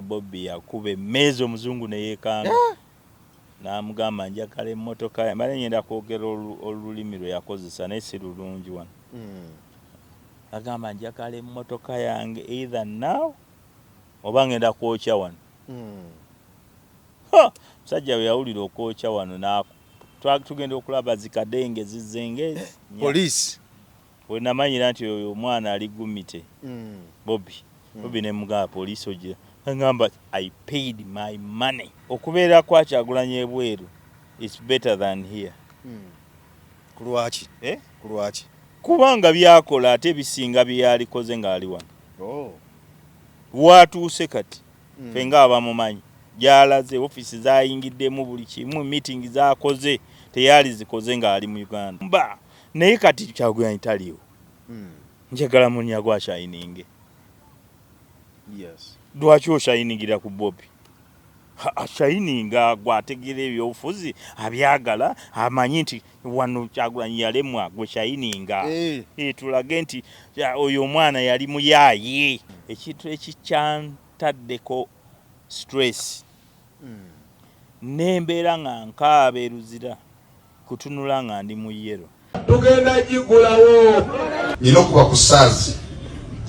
Bobby yakuba emmeezi omuzungu ne yeekanga n'amugamba njakala emmotoka mbale ngenda kwogera olulimi lwe yakozesa naye si lulungi wano. Agamba njakala emmotoka yange either now oba ngenda kwokya wano. Musajja bwe yawulira okwokya wano tugenda okulaba zikadenge zizenge police we namanyira nti oyo omwana ali gumite Bobby ne mugamba police ogira ngamba I paid my money okubeera kwa Kyagulanyi ebweru it's better than here. Kulwaki kulwaki kubanga byakola ate bisinga byalikoze ng'ali wano. Watuuse kati fenga abamumanyi gyalaze ofisi zayingiddemu buli kimu meeting zakoze teyali zikoze ng'ali mu Uganda naye kati Kyagulanyi taliwo. Njagala munya gwa shining. Yes. Lwaki oshayiningira ku Bobby? Ashayininga gwategeera ebyobufuzi abyagala amanyi nti wano Kyagulanyi yalemwa gwe shayininga. Tulage nti oyo omwana yali muyaaye ekintu ekikyantaddeko stress. Nembeera nga nkaaba eruzira kutunula nga ndi mu yero. Tugenda gigulawo. Nina okuba ku saazi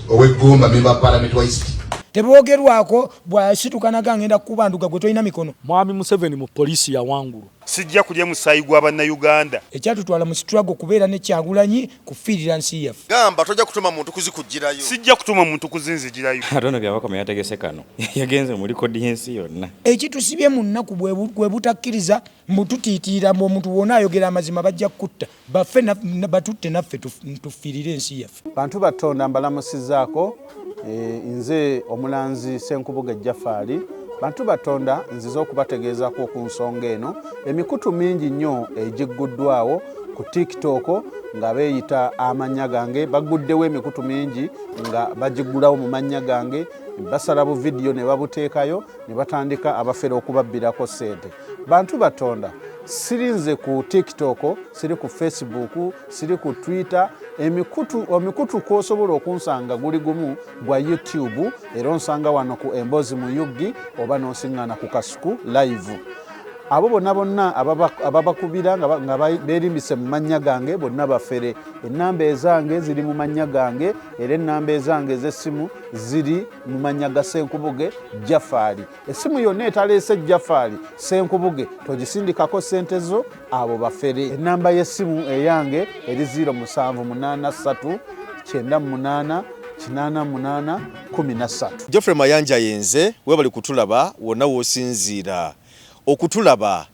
ow'eggomba memba Parliament wa East. Tebogerwako bwasitukanaga ngenda kubanduka gwe toyina mikono. Mwami Museveni mu polisi ya wangulu. Sijja kulya musayi gwa bannayuganda. Ekyatutwala mu struggle kubeera ne Kyagulanyi kufiirira nsi yaffe. Gamba tojja kutuma muntu kuzikujjirayo. Sijja kutuma muntu kuzinzigirayo. Atono byabakoma yategese kano. Yagenze muri kodi yensi yonna. Ekitusibye mu nnaku bwe butakkiriza mbututiitira mu omuntu wonna ayogera amazima bajja kutta. Baffe batutte naffe tufiirire ensi yaffe. Bantu batonda mbalamusizaako nze omulanzi Senkubuge Jafari. Bantu batonda nziza okubategeezako ku nsonga eno emikutu mingi nnyo egigguddwawo ku TikTok nga beeyita amannya gange baguddewo emikutu mingi nga bagiggulawo mu mannya gange basala bu video ne babuteekayo ne batandika abafere okubabbirako ssente. Bantu batonda sirinze ku TikTok, siri ku Facebook, siri ku Twitter, emikutu kosobola okunsanga guli gumu gwa YouTube era onsanga wano ku Embozi mu Yugi oba nosiŋŋaana ku Kasuku live. Abo bonna ababakubira nga beerimbise mu mannya gange bonna bafere. Ennamba ezange ziri mu mannya gange era ennamba ezange ez'essimu ziri mu mannya ga Senkubuge Jafari. Essimu yonna etaleese Jafari Senkubuge togisindikako ssente zo abo bafere. Ennamba y'essimu eyange eri 0783 98 88 13. Geoffrey Mayanja yenze webali kutulaba wonna wosinziira okutulaba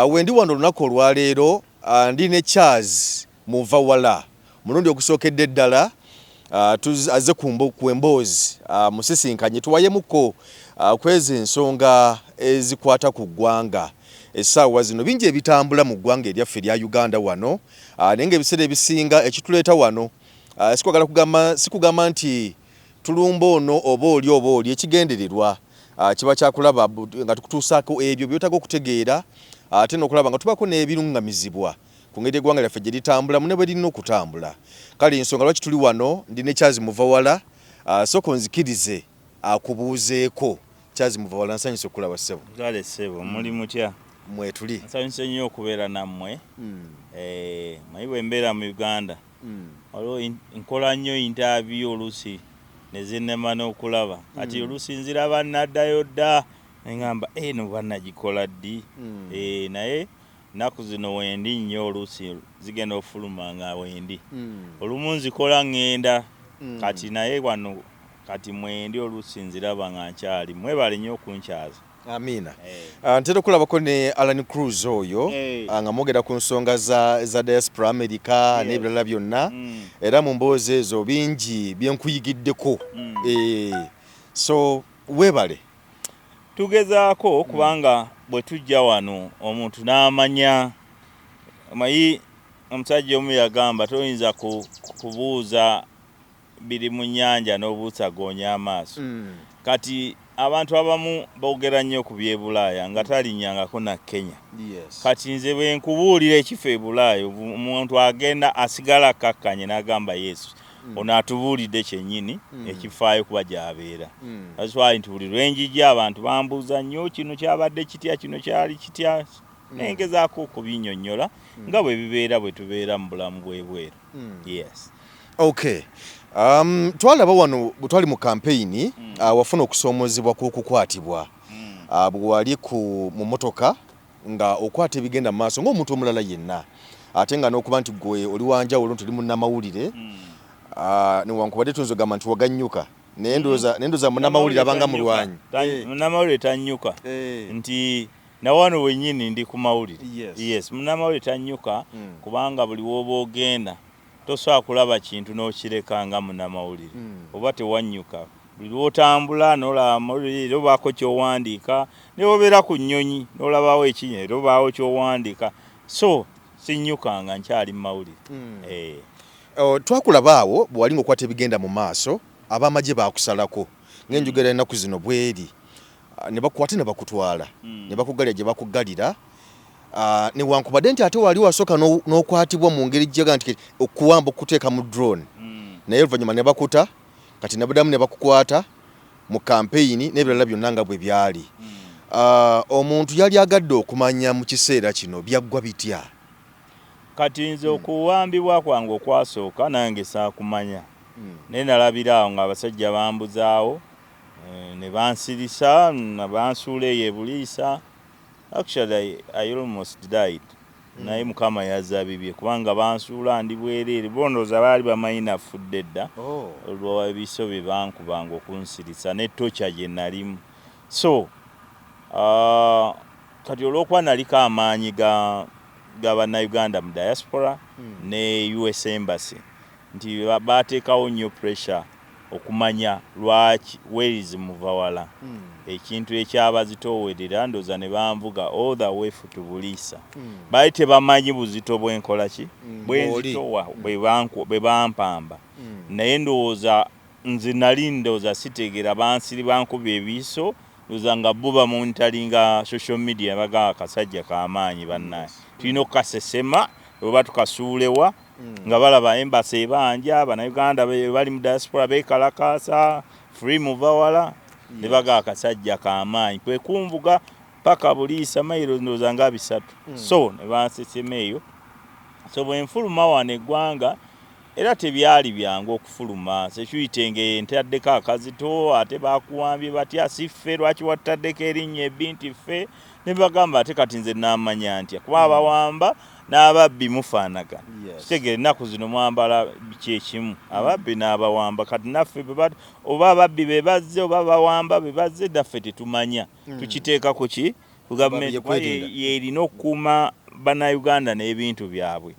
wendi wano olunaku olwaleero ndi ne Charles Muvawala mulundi okusookedde ddala aze ku Emboozi musisinkanye tuwayemuko kwezi ensonga ezikwata ku ggwanga essaawa zino bingi ebitambula mu ggwanga eryaffe erya Uganda wano naye ng'ebiseera ebisinga ekituleeta wano sikugamba nti tulumba ono oba oli ekigendererwa kiba kyakulaba nga tukutuusaako ebyo byotaaga okutegeera ate n'okulaba nga tubako n'ebirungamizibwa ku ngeri eggwanga lyaffe gye litambulamu ne bwe lirina okutambula. Kale ensonga lwaki tuli wano ndi ne Charles Muvawala sooka onzikirize akubuuzeeko. Charles Muvawala nsanyuse okulaba ssebo. Kale ssebo muli mutya? Mwetuli. Nsanyuse nnyo okubeera nammwe. Manyi bwe mbeera mu Uganda waliwo nkola nnyo interview oluusi nezinnema n'okulaba kati oluusi nziraba naddayo dda neŋŋamba no bannagikola ddi. Naye nnaku zino wendi nnyo oluusi zigenda ofuluma nga wendi olumu nzikola ŋŋenda kati naye wano kati mwendi oluusi nziraba nga nkyali mwebale nnyo okunkyaza. Amina. Ntera okulabako ne Alan Cruz oyo nga mwogera ku nsonga za diaspora America n'ebirala byonna era mu mboozi ezo bingi byenkuyigiddeko. So weebale tugezaako kubanga bwe tujja wano omuntu n'amanya mayi omusajja omu yagamba toyinza kubuuza biri mu nnyanja n'obuusagoonya amaaso. Kati abantu abamu boogera nnyo ku by'e nga talinnyangako na Kenya. Kati nze bwe nkubuulira ekifo e Bulaaya omuntu agenda asigala akakkanye n'agamba Yesu ono atubuulidde kyennyini ekifaayo kuba gy'abeera. That's why nti buli lwenjija abantu bambuuza nnyo kino kyabadde kitya, kino kyali kitya, nengezaako okubinnyonnyola nga bwe bibeera bwe tubeera mu bulamu bw'ebweru. Yes. Okay. Twalaba wano bwe twali mu campaign wafuna okusoomozebwa kw'okukwatibwa bwe wali mu motoka nga okwata ebigenda mu maaso ng'omuntu omulala yenna ate nga n'okuba nti gwe oli wanjawulo nti oli munnamawulire newankubadde tuyinza ogamba nti waganyuka naye ndowooza munnamawulire abanga mulwanyi. Munnamawulire tannyuka nti nawano wennyini ndi ku mawulire. Yes, munnamawulire tannyuka kubanga buli w'oba ogenda tosobola kulaba kintu n'okireka nga munnamawulire oba tewanyuka. Buli lw'otambula n'olaba amawulire obaako ky'owandiika, ne wobeera ku nnyonyi n'olabawo ekinyonyi obaawo ky'owandiika. So sinnyukanga nkyali mu mawulire. Twakulaba awo bwe wali ng'okwata ebigenda mu maaso ab'amagye baakusalako ng'enjogera ennaku zino bweri ne bakukwata ne bakutwala ne bakugalira gye bakugalira. Newankubadde nti ate wali wasooka n'okwatibwa mu ngeri gyaga nti okuwamba okuteeka mu drone naye oluvannyuma ne bakuta kati nabuddamu ne bakukwata mu campaign n'ebirala byonna nga bwe byali. Omuntu yali agadde okumanya mu kiseera kino byaggwa bitya? Kati nze okuwambibwa kwange okwasooka nange saakumanya naye nalabira awo ng'abasajja bambuzaawo ne bansirisa na bansuula eyo ebuliisa. Actually I almost died. Naye Mukama yazabibye kubanga bansuula ndi bwereere bondooza baali bamanyi nafudde dda olwa ebiso bye bankubanga okunsirisa ne tocha gye nalimu. So kati olw'okuba naliko amaanyi ga bannayuganda mu diaspora ne US Embassy nti baateekawo nnyo pressure okumanya lwaki whereis muvawala ekintu ekyabazitoowerera ndooza ne banvuga all the way to Buliisa. Baali tebamanyi buzito bw'enkola ki bwenzitowa bwe bampamba naye ndowooza nze nali ndowooza sitegeera bansiri bankuba ebiso ndowooza nga bo bamuntalinga social media baga akasajja k'amaanyi bannaye tulina okukasesema oba tukasuulewa nga balaba Embassy ebanja bannayuganda bali mu diaspora beekalakaasa free muvawala ne baga akasajja k'amaanyi kwe kunvuga paka Buliisa mayiro ndowooza nga 3. So ne bansesema eyo. So bwe nfuluma wano eggwanga era tebyali byangu okufuluma sekiyitenge ntaddeko akazito ate bakuwambye batya si ffe lwaki wattaddeko erinnya ebbi nti ffe ne bagamba ate kati nze naamanya ntya kuba abawamba n'ababbi mufaanagana. Kitegere ennaku zino mwambala kyekimu ababbi n'abawamba kati naffe oba ababbi be bazze oba bawamba be bazze naffe tetumanya tukiteeka ku ki ku gavumenti yerina okukuuma bannayuganda n'ebintu byabwe.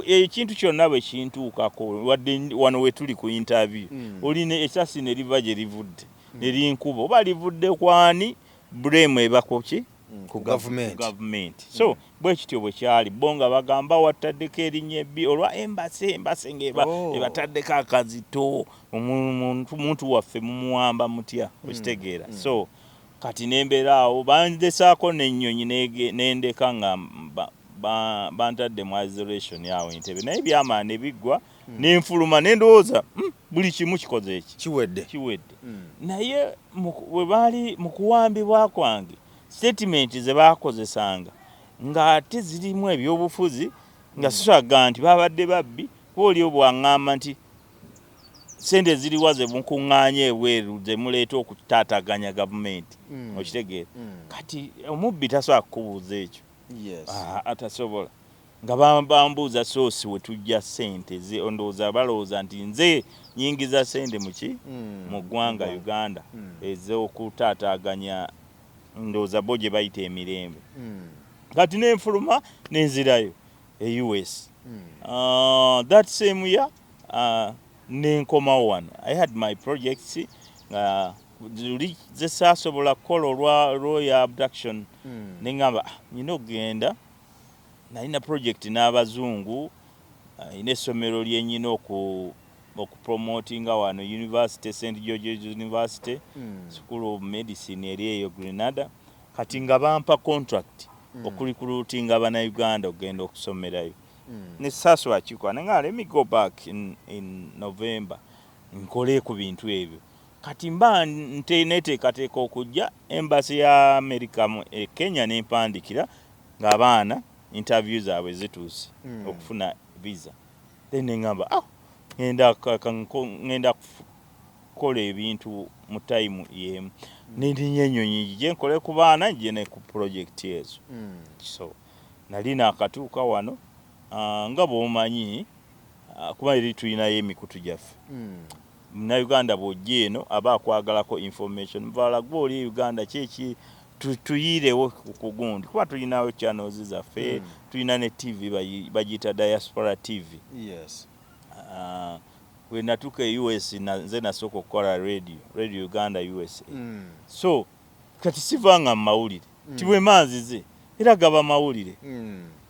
Ekintu kyonna bwe kintuukako wadde wano we tuli ku interview olina esasi ne liva gye livudde ne linkuba oba livudde kwani blame eba ku ki ku government. So bwe kityo bwe kyali bo nga bagamba wattaddeko erinnya ebbi olwa Embassy ng'eba ebataddeko akazito omuntu waffe mumuwamba mutya okitegeera. So kati nembeera awo bandesaako n'ennyonyi nendeka nga bantadde mu isolation yawo Entebbe naye byamaani biggwa nenfuluma nendowooza buli kimu kikoze eki kiwedde. Naye bwe baali mu kuwambibwa kwange statement ze baakozesanga ng'ate zirimu ebyobufuzi nga siswaga nti babadde babbi kuba oli obwaŋŋamba nti sente ziriwa ze mukuŋŋaanya ebweru ze muleeta okutaataganya gavumenti okitegeera. Kati omubbi tasobola kukubuuza ekyo atasobola nga bambuuza soosi we tujja ssente ondowooza balowooza nti nze nyingiza ssente muki mu ggwanga Uganda ez'okutaataaganya ndowooza bo gye bayita emirembe. Kati nenfuluma nenzirayo US. That same year nenkomawo wano I had my projects ze saasobola kukola olwa royal abduction neŋŋamba nina okugenda nalina project n'abazungu ina essomero lyenyina okupromotinga wano University St. George's University School of Medicine eri eyo Grenada. Kati nga bampa contract okurecruitinga abannayuganda okugenda okusomerayo ne saswa chikwa nga let me go back in November nkole ku bintu ebyo kati mba neteekateeka okujja embassy ya America mu Kenya nempandikira ng'abaana interview zaabwe zituuse okufuna visa then ngamba ngenda kukola ebintu mu time yemu n'erinnya ennyonyi gye nkole ku baana gye ne ku project ezo so nali naakatuuka wano nga bw'omanyi kuba eri tulinayo emikutu gyaffe Munnayuganda bw'ojja eno aba akwagalako information muvala gwe oli Uganda kyeki tuyirewo ku gundi kuba tulinawo channels zaffe tulina ne TV bagiyita Diaspora TV we natuka US nze nasooka okukola radio Uganda USA so kati sivanga mu mawulire tibwe manzize era gaba mawulire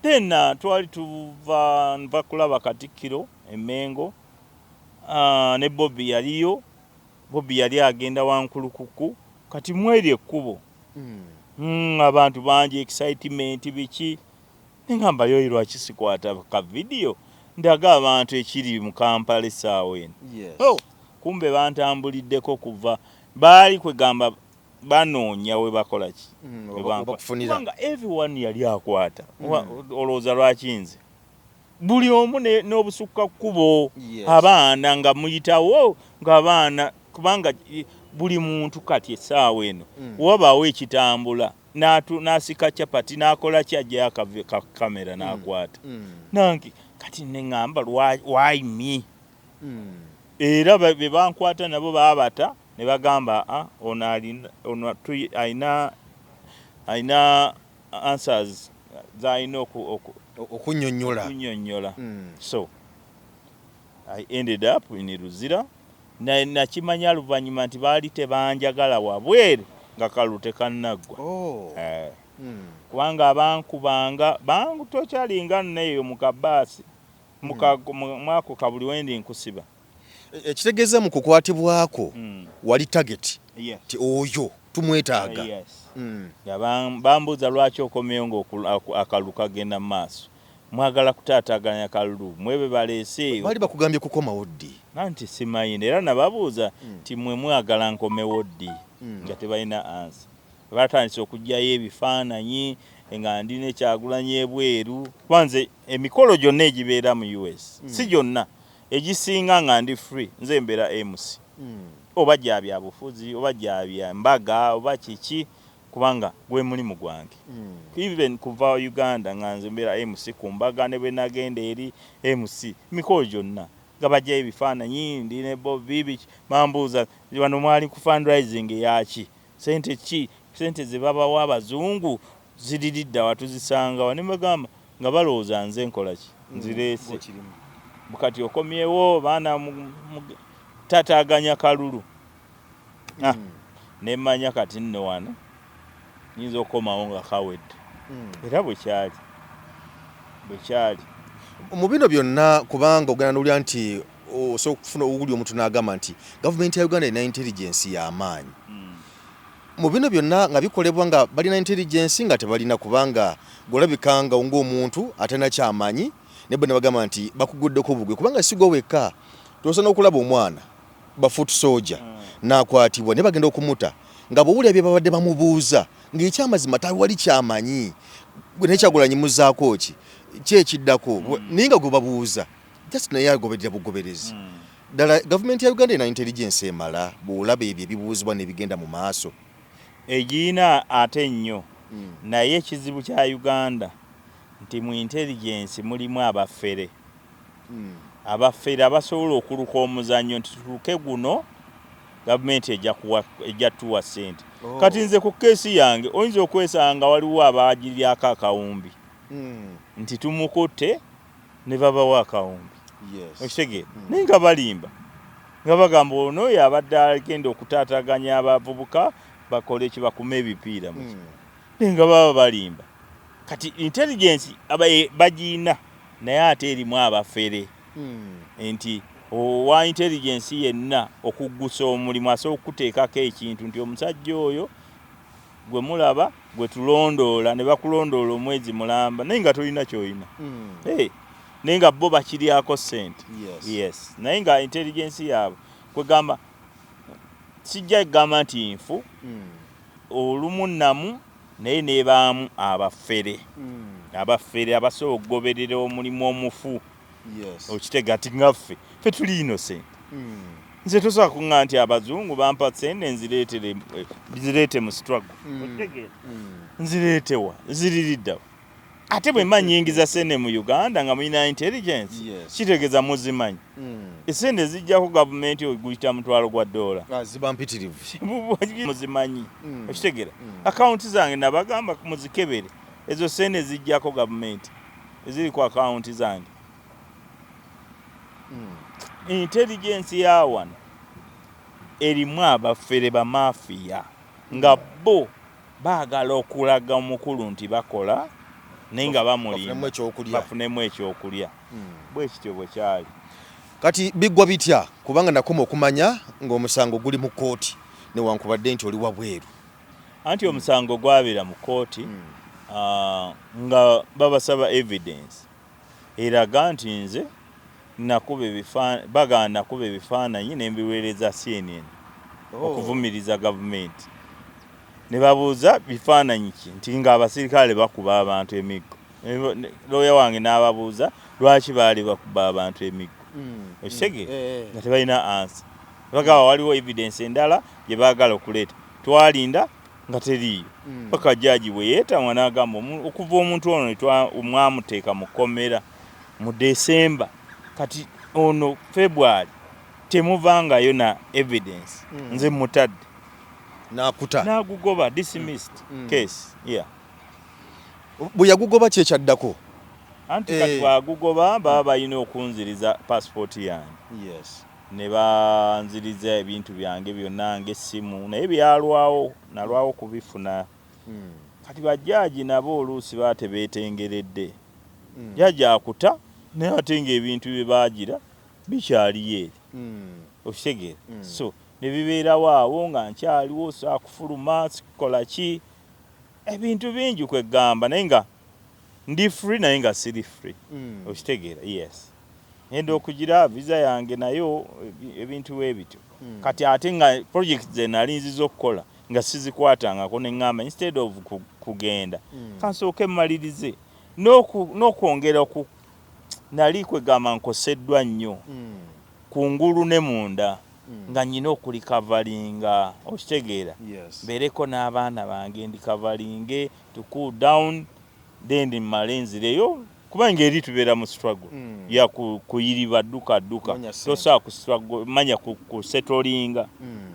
then twali nva kulaba Katikkiro Emengo ne Bobby yali agenda wankulukuku kati mweri ekkubo abantu bangi excitement biki ngamba yoyi lwaki sikwata ka video ndaga abantu ekiri mu Kampala essaawa eno kumbe bantambuliddeko kuva baali kwegamba banoonya we bakola ki kubanga everyone yali akwata olowooza lwaki nze buli omu n'obusukka kkubo abaana nga muyitawo ng'abaana kubanga buli muntu kati essaawa eno wabaawo ekitambula n'asika capati n'akola kyajja kamera n'akwata nange kati neŋŋamba why me era be bankwata nabo baabata ne bagamba ono alina answers z'alina okunnyonnyola so I ended up in Luzira nakimanya luvannyuma nti baali tebanjagala wabweru nga kalu tekannaggwa kubanga abankubanga tokyalinga neyo mu kabaasi mwako kabuli wendi nkusiba ekitegeeza mu kukwatibwako wali target ti oyo tumwetaaga bambuuza lwaki okomyeyo ng'akalulu kagenda mu maaso mwagala kutaataaganya kalulu mwebe baleese baali bakugambye kukomawo ddi nanti simayina era nababuuza ti mwe mwagala nkomewo ddi nga tebalina ansa batandise okugyayo ebifaananyi nga ndina Kyagulanyi ebweru kwanze emikolo gyonna egibeera mu US si gyonna egisinga nga ndi free nze mbeera MC oba gya bya bufuzi oba gya bya mbaga oba kiki kubanga gwe mulimu gwange even kuva Uganda nga nze mbeera MC ku mbaga ne bwe nagenda eri MC mikolo gyonna nga bajja ebifaananyi ndine Bobby mambuuza wano mwali ku fundraising yaki sente ze babawa abazungu ziriridda watuzisanga wano bagamba nga balowooza nze nkola ki nzireese bukati okomyewo baana tataaganya kalulu nemmanya kati nno wano nyinza okukomawo nga kawedde era bwekyali mu bino byonna kubanga ogenda n'olya nti osobola okufuna owuli omuntu n'agamba nti gavumenti ya Uganda erina intelligence y'amaanyi mu bino byonna nga bikolebwa nga balina intelligence nga tebalina kubanga golabikanga ng'omuntu atalina ky'amanyi nebwe ne bagamba nti bakuguddeko bugwe kubanga sigo wekka tosana okulaba omwana bafoot soldier n'akwatibwa ne bagenda okumuta nga bw'owulira bye babadde bamubuuza ng'ekyamazima tawali ky'amanyi gwe n'Ekyagulanyi muzaako ki kyekiddako naye nga gwe babuuza just naye agoberera bugoberezi ddala gavumenti ya Uganda erina intelligence emala bw'olaba ebyo ebibuuzibwa n'ebigenda mu maaso egiina ate nnyo naye ekizibu kya Uganda nti mu intelligence mulimu abafere abasobola okuluka omuzannyo nti tuluke guno gavumenti ejja tuwa ssente kati nze ku keesi yange oyinza okwesanga waliwo abaagiryako akawumbi nti tumukutte ne babawa akawumbi okitegeera naye nga balimba nga bagamba ono oyo abadde agenda okutaataganya abavubuka bakole kibakume ebipiira naye nga baba balimba kati intelligence bagiina naye ate erimu abafere nti owa intelligence yenna okuggusa omulimu asobola okuteekako ekintu nti omusajja oyo gwe mulaba gwe tulondoola ne bakulondoola omwezi mulamba naye nga tolina ky'olina naye nga bo bakiryako ssente. Yes. Naye nga intelligence yaabwe kwegamba sijja kugamba nti nfu olumu namu naye nebaamu abafere abasobola okugoberera omulimu omufu. Okitega ati ngaffe ffe tuli innocent. Nze tosobola kuŋŋa nti abazungu bampa ssente nzireete mu struggle. Okitegeera nzireetewa ziririddawa ate bwe mba nnyingiza ssente mu Uganda nga mulina intelligence kitegeeza muzimanyi. Essente zijjako gavumenti oguyita mutwalo gwa $. Ziba mpitirivu. Muzimanyi. Okitegeera akawunti zange nabagamba muzikebere ezo ssente zijjako gavumenti eziri ku akawunti zange. Intelligence ya wano erimu abafere ba mafiya nga bo baagala okulaga omukulu nti bakola naye nga bamulimba bafunemu ekyokulya. Bwe kityo bwe kyali. Kati biggwa bitya kubanga nakoma okumanya ng'omusango guli mu kkooti newankubadde nti oli wabweru. Anti omusango gwabira mu kkooti nga babasaba evidence eraga nti nze nakuba ebifaananyi nembiweereza CNN okuvumiriza gavumenti. Ne babuuza bifaananyi ki nti ng'abasirikale bakuba abantu emiggo. Looya wange n'ababuuza lwaki baali bakuba abantu emiggo. Okitegeera nga tebalina ansa. Bagamba waliwo evidence endala gye baagala okuleeta. Twalinda nga teriiyo. Paka jjaaji bwe yeetamwa n'agamba okuva omuntu ono mwamuteeka mu kkomera mu Desemba kati ono February temuvangayo na evidence. Nze mutadde nagugoba dismissed case. Bwe yagugoba kye kyaddako anti kati bagugoba baba balina okunziriza passport yange. Ne banziriza ebintu byange byonna ng'essimu naye byalwawo nalwawo kubifuna. Kati bajjaaji nabo oluusi baatebeetengeredde. Jjaaji akuta naye ate ng'ebintu bye baagira bikyaliyo eri. Okitegeera so ne bibeerawo awo nga nkyaliwo saakufuluma sikukola ki ebintu bingi kwegamba naye nga ndi free naye nga siri free. Okitegeera ngenda okugira visa yange nayo ebintu ebityo. Kati ate nga project ze nali nziza okukola nga sizikwatangako ne ŋŋamba instead of kugenda kansooke mmalirize n'okwongera nali kwegamba nkoseddwa nnyo kungulu ne munda nga nnyina okulikavalinga. Okitegeera mbeereko n'abaana bange ndikavalinge to cool down then mmale nzireyo kubanga eri tubeera mu struggle ya kuyiriba dduka tosobola ku struggle manya kusettolinga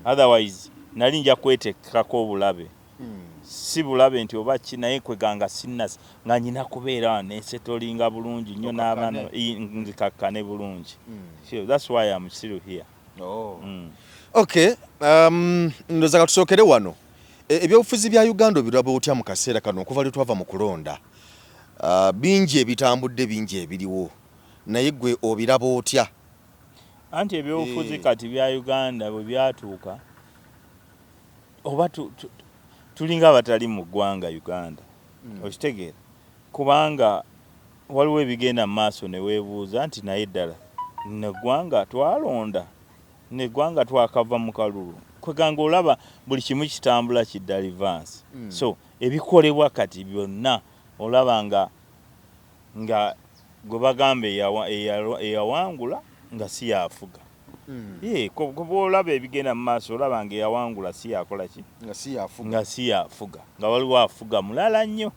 otherwise nali nja kwetekako obulabe. Si bulabe nti oba ki naye kweganga sinnas nga nnyina kubeera nesettolinga bulungi nnyo n'abaana nzikakkane bulungi. So that's why I'm still here. Okay, ndoza katusookere wano. Ebyobufuzi bya Uganda obiraba otya mu kaseera kano okuva lwe twava mu kulonda. Bingi ebitambudde bingi ebiriwo naye gwe obiraba otya? Anti ebyobufuzi kati bya Uganda bwe byatuuka oba tulinga abatali mu ggwanga Uganda. Okitegeera kubanga waliwo ebigenda mu maaso ne weebuuza nti naye ddala neggwanga twalonda neggwanga twakava mu kalulu kweganga olaba buli kimu kitambula kidda advance. So ebikolebwa kati byonna olaba nga gwe bagamba eyawangula nga si yafuga. Kuba olaba ebigenda mu maaso olaba nga eyawangula si yakola ki nga si yafuga nga waliwo afuga mulala nnyo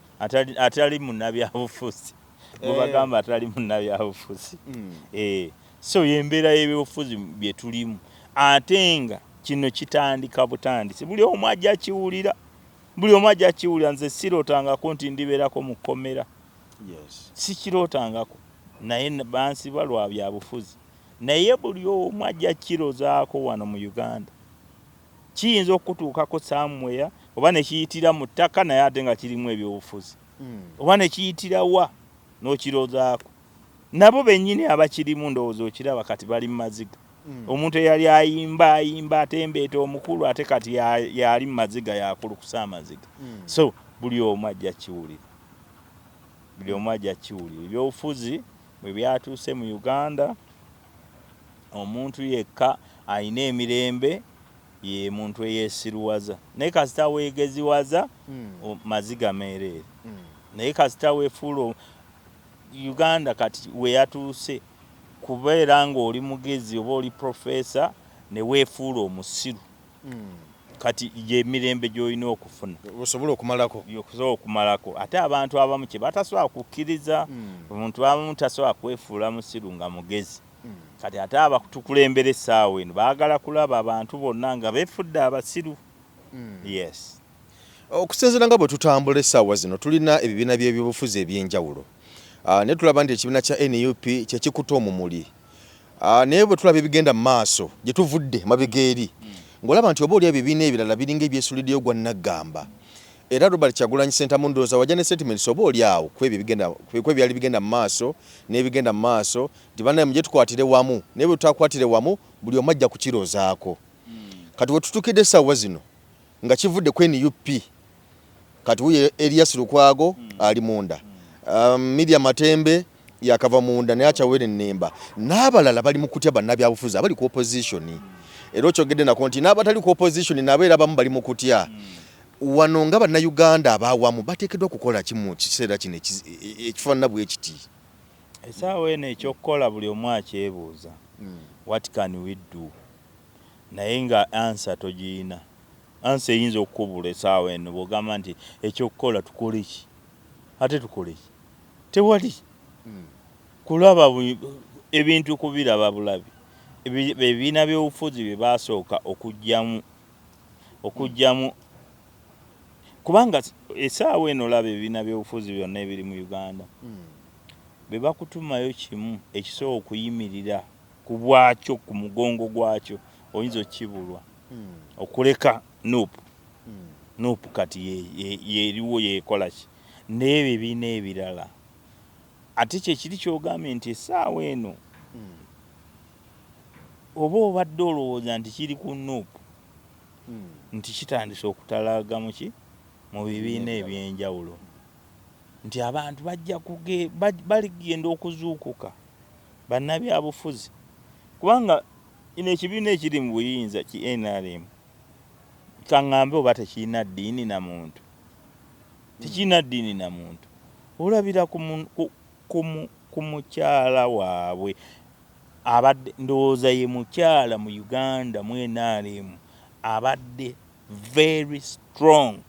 atali munnabyabufuzi. Gwe bagamba atali munnabyabufuzi. So yembeera y'ebyobufuzi bye tulimu ate nga kino kitandika butandisi buli omu ajja kiwulira nze sirootangako nti ndibeerako mu kkomera. Sikirootangako naye bansiba lwa byabufuzi naye buli omu ajja kirozaako wano mu Uganda. Kiyinza okutuukako somewhere oba ne kiyitira mu ttaka naye ate nga kirimu ebyobufuzi oba ne kiyitira wa n'okirozaako. Nabo bennyini abakirimu ndowooza okiraba kati bali mu maziga. Omuntu eyali ayimba atembeeta omukulu ate kati yali mu maziga yakulukusa amaziga. So buli omu ajja kiwulira. Ebyobufuzi bwe byatuuse mu Uganda omuntu yekka alina emirembe ye muntu eyeesiruwaza naye kasita weegeziwaza maziga meereere naye kasita weefuula Uganda kati we yatuuse kubeera ng'oli mugezi oba oli profesa ne weefuula omusiru kati y'emirembe gy'olina okufuna osobola okumalako ate abantu abamu kye batasobola kukkiriza omuntu abamu tasobola kwefuula musiru nga mugezi kati ate abatukulembera essaawa eno baagala kulaba abantu bonna nga beefudde abasiru yes okusinziira nga bwe tutambula essaawa zino tulina ebibiina by'ebyobufuzi eby'enjawulo naye tulaba nti ekibiina kya NUP kyekikuta omumuli naye bwe tulaba ebigenda mu maaso gye tuvudde mabega eri ng'olaba nti oba oli ebibiina ebirala biringa ebyesuliddeyo gwa Naggamba era Robert Kyagulanyi Ssentamu ndowooza wajja ne statements oba oli awo kwebyali bigenda mu maaso n'ebigenda mu maaso nti bannaye mujye tukwatire wamu naye bwe tutakwatire wamu buli omu ajja kukirozaako kati we tutukidde essaawa zino nga kivudde ku NUP kati wuye Elias Lukwago ali munda Media Matembe yakava munda naye akyawere ennemba n'abalala bali mu kutya bannabyabufuzi abali ku opposition era okyogedde nako nti n'abatali ku opposition nabo era abamu bali mu kutya wano nga bannayuganda abaawamu bateekeddwa okukola kimu kiseera kino ekifaanana bwe kiti essaawa eno ekyokukola buli omu akyebuuza what can we do naye nga ansa togiyina ansa eyinza okukubula essaawa eno bw'ogamba nti ekyokukola tukole ki ate tukole ki tewali kulaba ebintu kubiraba bulabi ebibiina by'obufuzi bye baasooka okugyamu kubanga essaawa eno olaba ebibiina by'obufuzi byonna ebiri mu Uganda be bakutumayo kimu ekisobola okuyimirira ku bwakyo ku mugongo gwakyo oyinza okukibulwa okuleka nupu kati yeriwo yekola ki n'ebibiina ebirala ate kyekiri kyogambye nti essaawa eno oba obadde olowooza nti kiri ku nupu nti kitandise okutalaga mu bibiina ebyenjawulo nti abantu baligenda okuzuukuka bannabyabufuzi kubanga ino ekibiina ekiri mu buyinza ki NRM kaŋŋambe oba tekirina ddiini na muntu tekirina ddiini na muntu olabira ku mukyala waabwe abadde ndowooza ye mukyala mu Uganda mu NRM abadde very strong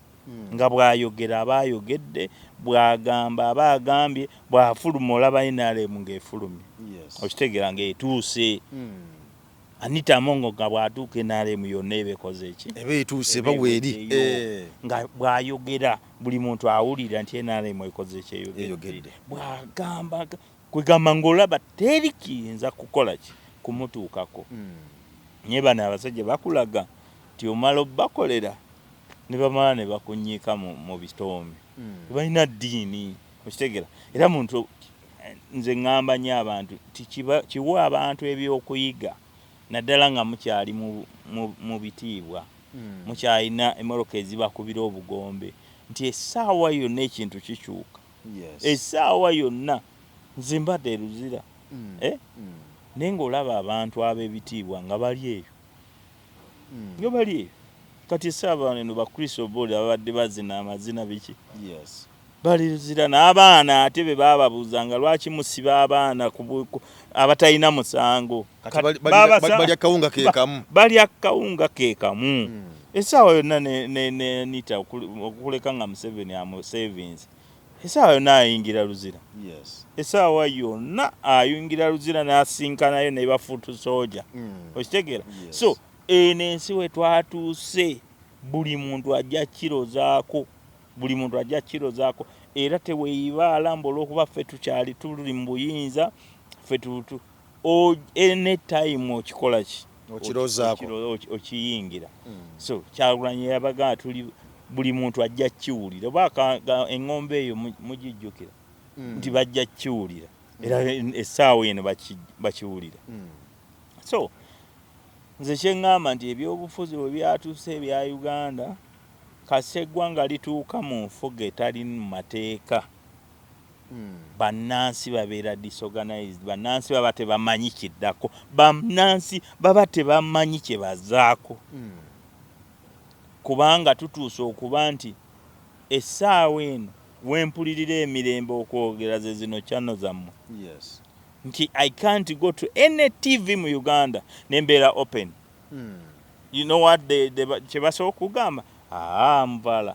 nga bw'ayogera aba ayogedde bw'agamba aba agambye bw'afuluma olaba NRM ng'efulumye okitegeera ng'etuuse Anita Amongo nga bw'atuuka NRM yonna ebekoze eki eba etuuse baweeri nga bw'ayogera buli muntu awulira nti NRM ekoze ekyeyogedde bw'agamba kwegamba ng'olaba teri kiyinza kukola ki kumutuukako nye bano abasajja bakulaga nti omala obbakolera ne bamala ne bakunyiika mu bitoomi tebalina ddiini okitegeera era muntu nze ŋŋamba nnyo abantu kiwa abantu ebyokuyiga naddala nga mukyali mu bitiibwa mukyalina emmoroka ezibakubira obugombe nti essaawa yonna ekintu kikyuka essaawa yonna nze mbadde eruzira naye ng'olaba abantu ab'ebitiibwa nga bali eyo nga bali eyo kati essaawa eno bakristo booli ababadde bazina amazina biki baliruzira n'abaana ate be baababuuzanga lwaki musiba abaana abatalina musango balya kawunga keekamu balya kawunga keekamu essaawa yonna nenita okuleka nga Museveni amu savings essaawa yonna ayingira luzira essaawa yonna ayingira luzira n'asinkanayo ne bafuutu sooja okitegeera so eno ensi we twatuuse buli muntu ajja kirozaako era teweeyibaala mbu olw'okuba ffe tukyali tuli mu buyinza ffe ene time okikola ki okiyingira so Kyagulanyi yabaga tuli buli muntu ajja kiwulira oba eŋŋombe eyo mugijjukira nti bajja kiwulira era essaawa eno bakiwulira so nze kyeŋŋamba nti ebyobufuzi bwe byatuuse ebya Uganda kasita eggwanga lituuka mu nfuga etali mu mateeka bannansi babeera disorganized, bannansi baba tebamanyi kiddako, bannansi baba tebamanyi kye bazaako. Kubanga tutuuse okuba nti essaawa eno wempulirira emirembe okwogera ze zino channel zammwe. Yes. Nti I can't go to any TV mu Uganda nembeera open. You know what kye basooka okugamba? Mvala.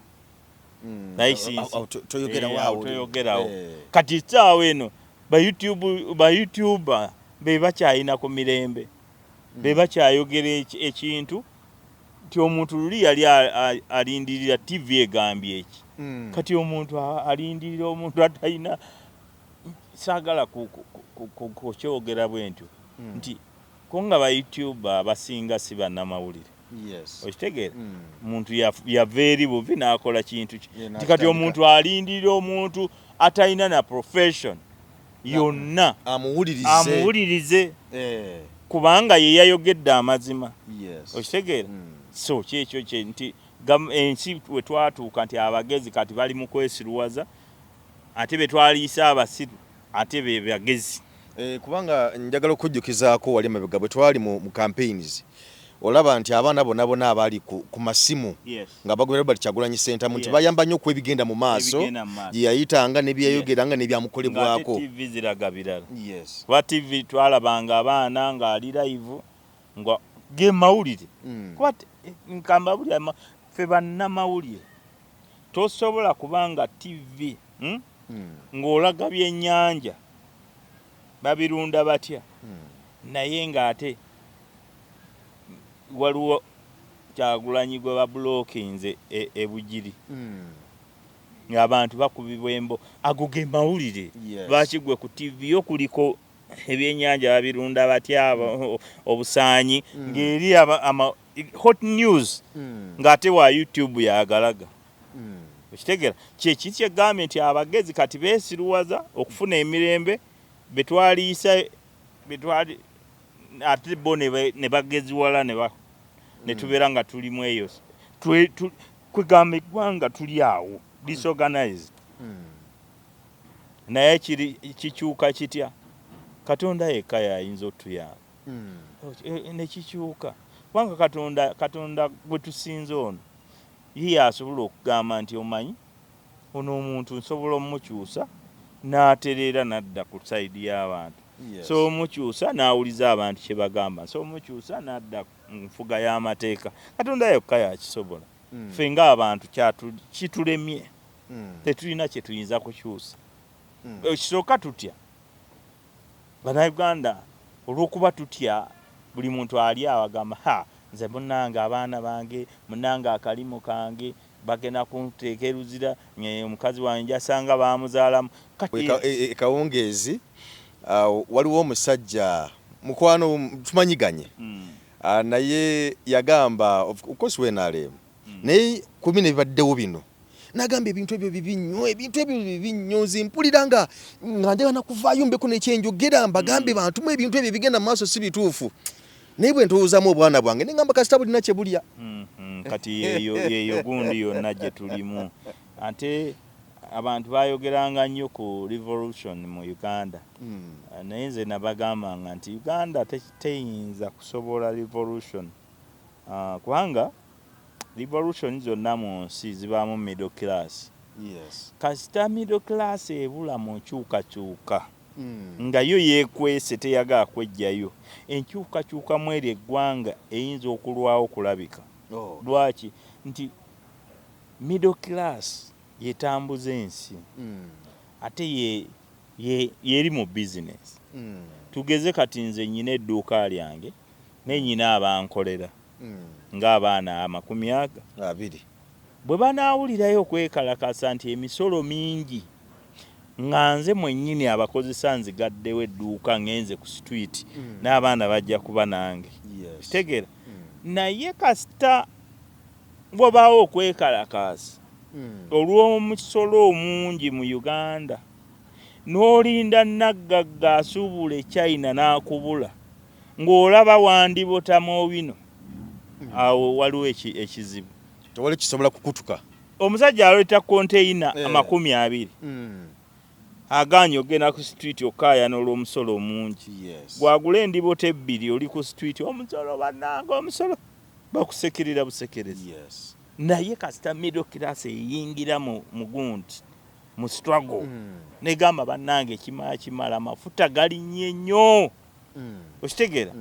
Toyogerawo. Kati essaawa eno ba YouTuber be bakyayina ku mirembe. Be bakyayogera ekintu nti omuntu luli yali alindirira TV egambye eki. Kati omuntu alindirira omuntu atalina saagala kukyogera bwentyo nti konga ba YouTuber abasinga si bannamawulire. Yes. Okitegeera omuntu yava eri buvi n'akola kintu nti kati omuntu alindirira omuntu atalina na profession yonna amuwulirize kubanga ye yayogedde amazima. Okitegeera so kyekyo kye nti ensi we twatuuka nti abagezi kati bali mu kwesiruwaza ate be twaliisa abasiru ate be bagezi. Kubanga njagala okujjukizaako wali emabega bwe twali mu campaigns olaba nti abaana bonna abali ku masimu nga bagoberera Robert Kyagulanyi Center nti bayamba nnyo okwebigenda mu maaso gye yayitanga ne byeyayogeranga ne byamukolebwako. TV ziraga birala. Kuba TV twalabanga abaana ng'ali live nga ge mawulire. Kuba nkamba buli ffe bannamawulire tosobola kubanga TV ng'olaga byennyanja babirunda batya naye ng'ate waliwo Kyagulanyi gwe babulookinze ebugiri ng'abantu bakubibwa embo ago ge mawulire. Lwaki gwe ku TV yo kuliko ebyennyanja babirunda batya obusaanyi ng'eri hot news ng'ate wa YouTube yagalaga. Okitegeera kyeki kyegambye nti abagezi kati beesiruwaza okufuna emirembe betwaliisa ate bo ne bageziwala ne tubeera nga tulimu eyo kwegamba eggwanga tuli awo disorganized. Naye kikyuka kitya? Katonda yekka y'ayinza otuyamba ne kikyuka kubanga Katonda gwe tusinze ono ye asobola okugamba nti omanyi ono omuntu nsobola omukyusa n'atereera n'adda ku sayidi y'abantu. So omukyusa n'awuliza abantu kye bagamba, so omukyusa n'adda nfuga y'amateeka. Katonda yekka yakisobola. Ffe ng'abantu kitulemye tetulina kye tuyinza kukyusa. Ekisooka tutya Bannayuganda olw'okuba tutya buli muntu ali awagamba nze munnange abaana bange munnange akalimu kange bagenda kunteeka eruzira omukazi wange njasanga baamuzaalamu. Kawungeezi waliwo omusajja mukwano tumanyiganye naye yagamba of course NRM naye ku bino ebibaddewo bino n'agamba ebintu ebyo bibi nnyo zimpulira nga njagala nakuvaayo mbeko n'ekyenjogera mbagambe bantu mu ebintu ebyo bigenda mu maaso si bituufu naye bwe ntuwuuzaamu obwana bwange ne ngamba kasita bulina kye bulya. Kati yeyo gundi yonna gye tulimu. Ate abantu bayogeranga nnyo ku revolution mu Uganda. Naye nze nabagambanga nti Uganda teyinza kusobola revolution. Kubanga revolution zonna mu nsi zibaamu middle class. Kasita middle class ebula mu nkyukakyuka nga yo yeekwese teyagala kwejjayo enkyukakyuka mu eri eggwanga eyinza okulwawo kulabika. Lwaki? Nti middle class yetambuza ensi ate yeri mu business. Tugeze kati nze nyina edduuka lyange ne nyina abankolera ng'abaana 200 bwe banaawulirayo okwekalakasa nti emisolo mingi nga nze mwennyini abakozesa nzigaddewo edduuka ngenze ku street n'abaana bajja kuba nange. Kitegeera naye kasita bw'obaawo okwekalakasa olw'omusolo omungi mu Uganda n'olinda naggagga asuubula China n'akubula ng'olaba wandibotamu bino awo waliwo ekizibu. Tewali kisobola kukutuka. Omusajja aleeta konteyina 20 aganye ogenda ku street okayana olw'omusolo omungi. Yes. Gwagula endiboota ebbiri oli ku street omusolo bannanga omusolo bakusekerera busekerezi. Yes. Naye kasita middle class eyingira mu gundi mu struggle negamba bannange kimala amafuta galinnye nnyo. Okitegeera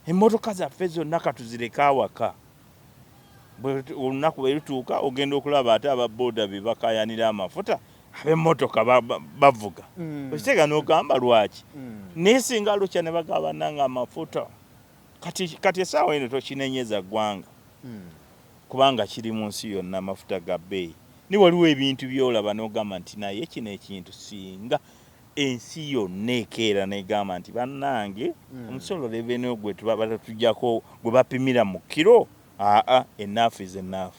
emmotoka zaffe zonna katuzireka awaka olunaku bwe lutuuka ogenda okulaba ate ababooda be bakayanira amafuta ab'emmotoka bavuga. Okitegeera n'ogamba lwaki naye singa lukya ne bagaba bannange amafuta kati essaawa eno tokinenyeza ggwanga kubanga kiri mu nsi yonna amafuta ga bbeeyi. Ni waliwo ebintu byolaba n'ogamba nti naye kino ekintu singa ensi yonna ekeera negamba nti bannange omusolo revenue gwe batujjako gwe bapimira mu kiro enough is enough.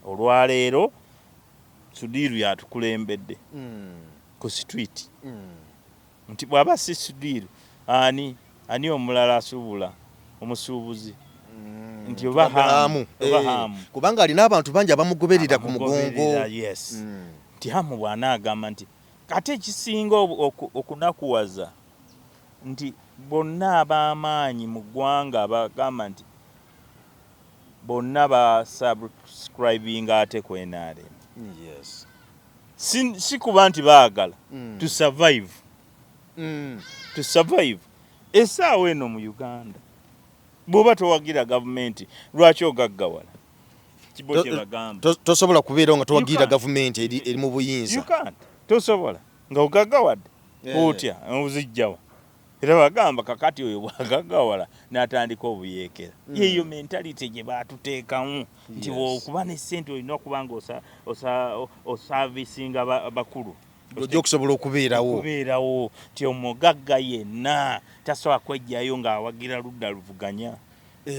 Olwaleero Sudiru yatukulembedde ku street nti bw'aba si Sudiru ani omulala asuubula omusuubuzi nti oba hamu kubanga alina abantu bangi abamugoberera ku mugongo. Yes. Nti hamu bw'anaagamba nti kate ekisinga okunakuwaza nti bonna ab'amaanyi mu ggwanga bagamba nti bonna basubscribinga ate ku NRM. Yes. Si kuba nti baagala to survive. To survive. Essaawa eno mu Uganda bw'oba towagira gavumenti lwaki ogaggawala? Kibo kye bagamba. Tosobola kubeera nga towagira gavumenti eri mu buyinza. You can't. Tosobola nga ogaggawadde otya ozijjawa. Era bagamba kakati oyo bwagaggawala n'atandika obuyeekera. Yeeyo mentality gye baatuteekamu nti okuba ne ssente olina okuba nga osavisinga bakulu. Ojja okusobola okubeerawo nti omugagga yenna tasobola kwejjayo ng'awagira ludda luvuganya.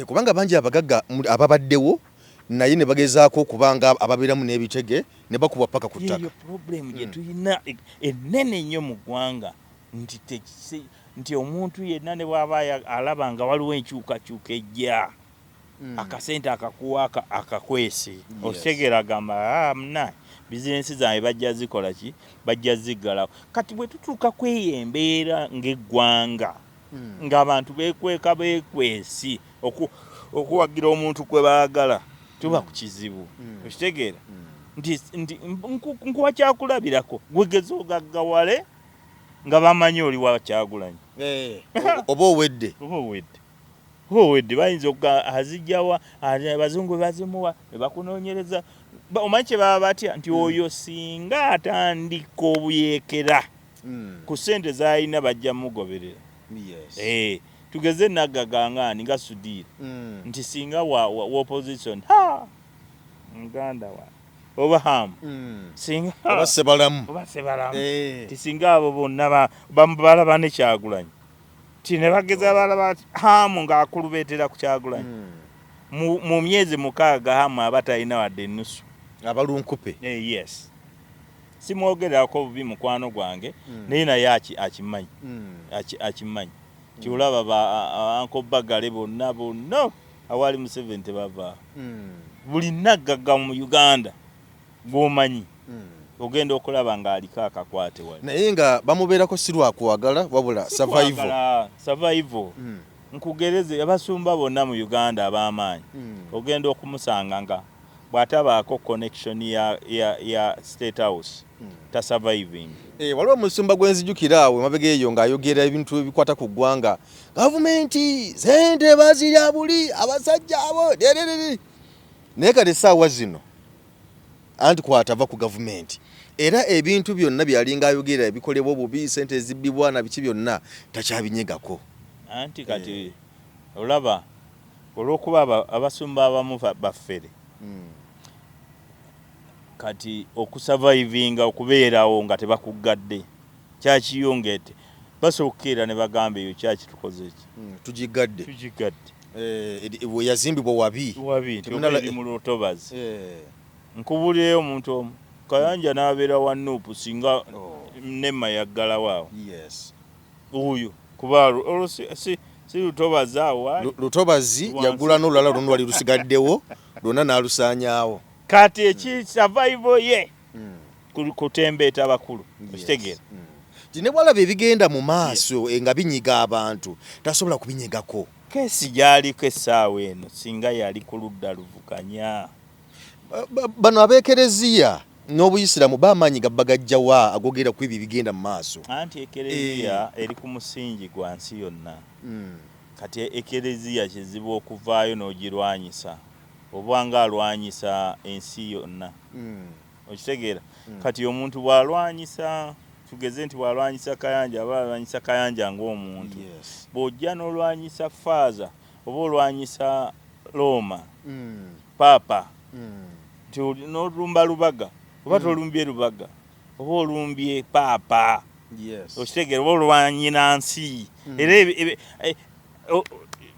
Kubanga bangi abagagga ababaddewo naye ne bagezaako okubanga ababeeramu n'ebitege ne bakuba paka ku ttaka. Yeeyo problem gye tulina ennene nnyo mu ggwanga nti omuntu yenna ne bw'aba alaba nga waliwo enkyukakyuka ejja akasente akakuwa akakwese otegeera agamba muna bizinensi zange bajja zikola ki bajja ziggalawo. Kati bwe tutuuka kweyembeera ng'eggwanga ng'abantu beekweka beekwesi okuwagira omuntu kwe baagala tuba ku kizibu. Okitegeera nti nkuwa kyakulabirako gwegeza ogaggawale nga bamanyi oli wa Kyagulanyi oba owedde bayinza azijjawa abazungu bazimuwa ne bakunoonyereza. Omanyi kye baba batya nti oyo singa atandika obuyeekera ku ssente z'alina bajja mugoberera. Tugeze naggagangani nga Sudiru nti singa wa opposition muganda wa oba hamu singa oba sebalamu tisinga abo bonna balaba ne Kyagulanyi ti ne bageza balaba hamu ng'akulubeetera ku Kyagulanyi mu myezi 6 hamu abatalina wadde ennusu abalunkupe. Yes. Simwogerako bubi mukwano gwange naye akimanyi tiolaba Uncle Bagale bonna awali Museveni tebava. Buli naggagga mu Uganda gw'omanyi ogenda okulaba ng'aliko akakwate wali naye nga bamubeerako si lwakuwagala wabula survival. Nkugereze abasumba bonna mu Uganda ab'amaanyi ogenda okumusanga nga bw'atabaako connection ya State House ta surviving. Waliwo omusumba gwenzijukira awo emabega eyo ng'ayogera ebintu ebikwata ku ggwanga gavumenti sente bazirya buli abasajja abo naye kati essaawa zino anti kwatava ku gavumenti era ebintu byonna byalinga ayogera ebikolebwa obubi sente ezibbibwa na biki byonna takyabinyegako. Anti kati olaba olw'okuba abasumba abamu baffere kati okusurvivinga okubeerawo nga tebakuggadde kyakiyongedde basookeera ne bagamba eyo kyakitukoze ki tugigadde we yazimbibwa wabi tebali mu Lutobazi. Nkubulirayo omuntu omu Kayanja n'abeera wa Nuupu singa Nema yaggalawo awo oyo kuba si Lutobazi awo Lutobazi yagula n'olulala luno wali lusigaddewo lwonna n'alusaanyaawo. Kati survival ye kutembeeta bakulu okitegeera ne bwalaba ebigenda mu maaso nga binyiga abantu tasobola kubinyigako. Kesi gyaliko essaawa eno singa yali ku ludda luvuganya. Bano abekereziya n'obuyisiramu b'amaanyi gabbagajjawa agogera ku ebyo ebigenda mu maaso. Anti ekereziya eri ku musingi gwa nsi yonna. Kati ekereziya kizibu okuvaayo n'ogirwanyisa obwanga alwanyisa ensi yonna okitegeera. Kati omuntu bw'alwanyisa tugeze nti bw'alwanyisa Kayanja aba alwanyisa Kayanja ng'omuntu. Bw'ojja n'olwanyisa Faaza oba olwanyisa Roma Paapa nti n'olumba Lubaga oba tolumbye Lubaga oba olumbye Paapa okitegeera oba olwanyinansi era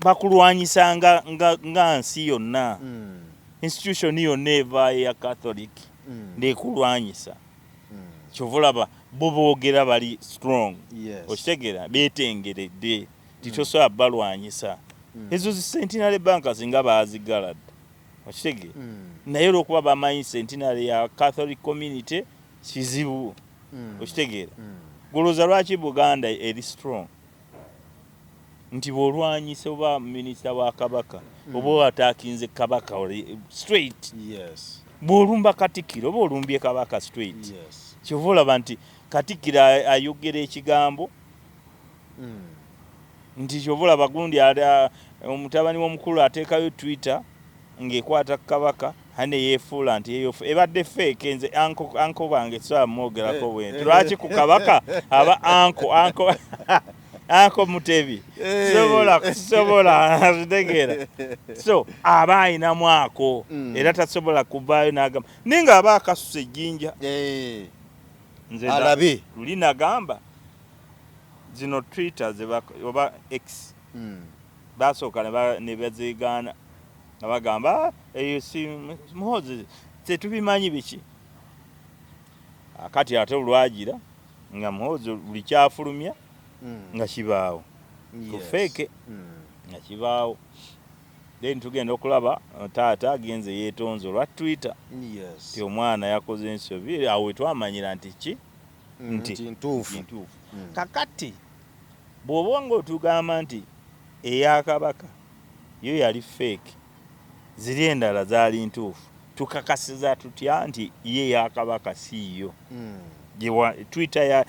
bakulwanyisa nga nsi yonna. Institution yonna evaayo ya Catholic nekulwanyisa. Kyova olaba bo boogera bali strong okitegeera beetengeredde titosobola balwanyisa. Ezo zi Centenary Bankers nga baazigaladde okitegeera naye olw'okuba bamanyi Centenary ya Catholic community kizibu okitegeera. Golooza lwaki Buganda eri strong nti bw'olwanyisa oba minisita wa Kabaka oba watakinze Kabaka straight bw'olumba Katikkiro oba olumbye Kabaka straight. Kyova olaba nti Katikkiro ayogera ekigambo nti kyova olaba gundi omutabani w'omukulu ateekayo Twitter ng'ekwata Kabaka hane yeefuula nti ebadde fake. Nze anko bange sobola mwogerako bwenti lwaki ku Kabaka aba anko Mutebi sobola azitegeera. So aba ayinamu ako era tasobola kuvaayo n'agamba ninga aba akasusa ejjinja. Nze alabe luli nagamba zino Twitter oba X basooka ne bazigaana nga bagamba eyo si Muhoozi tetubimanyi biki. Kati ate olwagira nga Muhoozi buli kyafulumya nga kibaawo kufeeke nga kibaawo. Then tugenda okulaba taata agenze yeetonze olwa Twitter ti omwana yakoze ensobi awo twamanyira nti ki nti ntuufu. Kakati bw'oba ng'otugamba nti eya Kabaka yo yali fake ziri endala zaali ntuufu tukakasiza tutya nti ye ya Kabaka siiyo. Twitter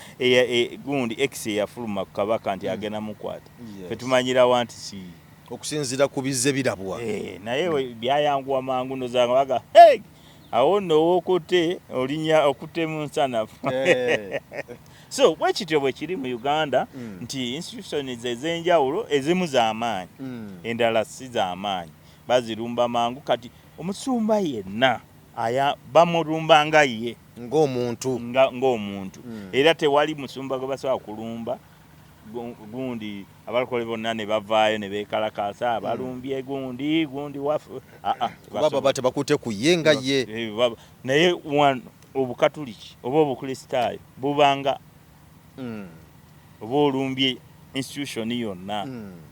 gundi X yafuluma ku Kabaka nti agenda mukwata fetumanyirawo nti siiyo okusinziira ku bizze birabwa. Naye byayanguwa mangu nozanga baga awo nno wookutte olinya okutte mu nsanafu. So bwekityo bwe kiri mu Uganda nti institutions ez'enjawulo ezimu z'amaanyi endala si z'amaanyi bazirumba mangu. Kati omusumba yenna bamulumba nga ye ng'omuntu era tewali musumba gwe basobola kulumba gundi abalokole bonna ne bavaayo ne beekalakaasa abalumbye gundi baba bate bakute ku ye nga ye. Naye obukatuliki oba obukristaayo bubanga oba olumbye institution yonna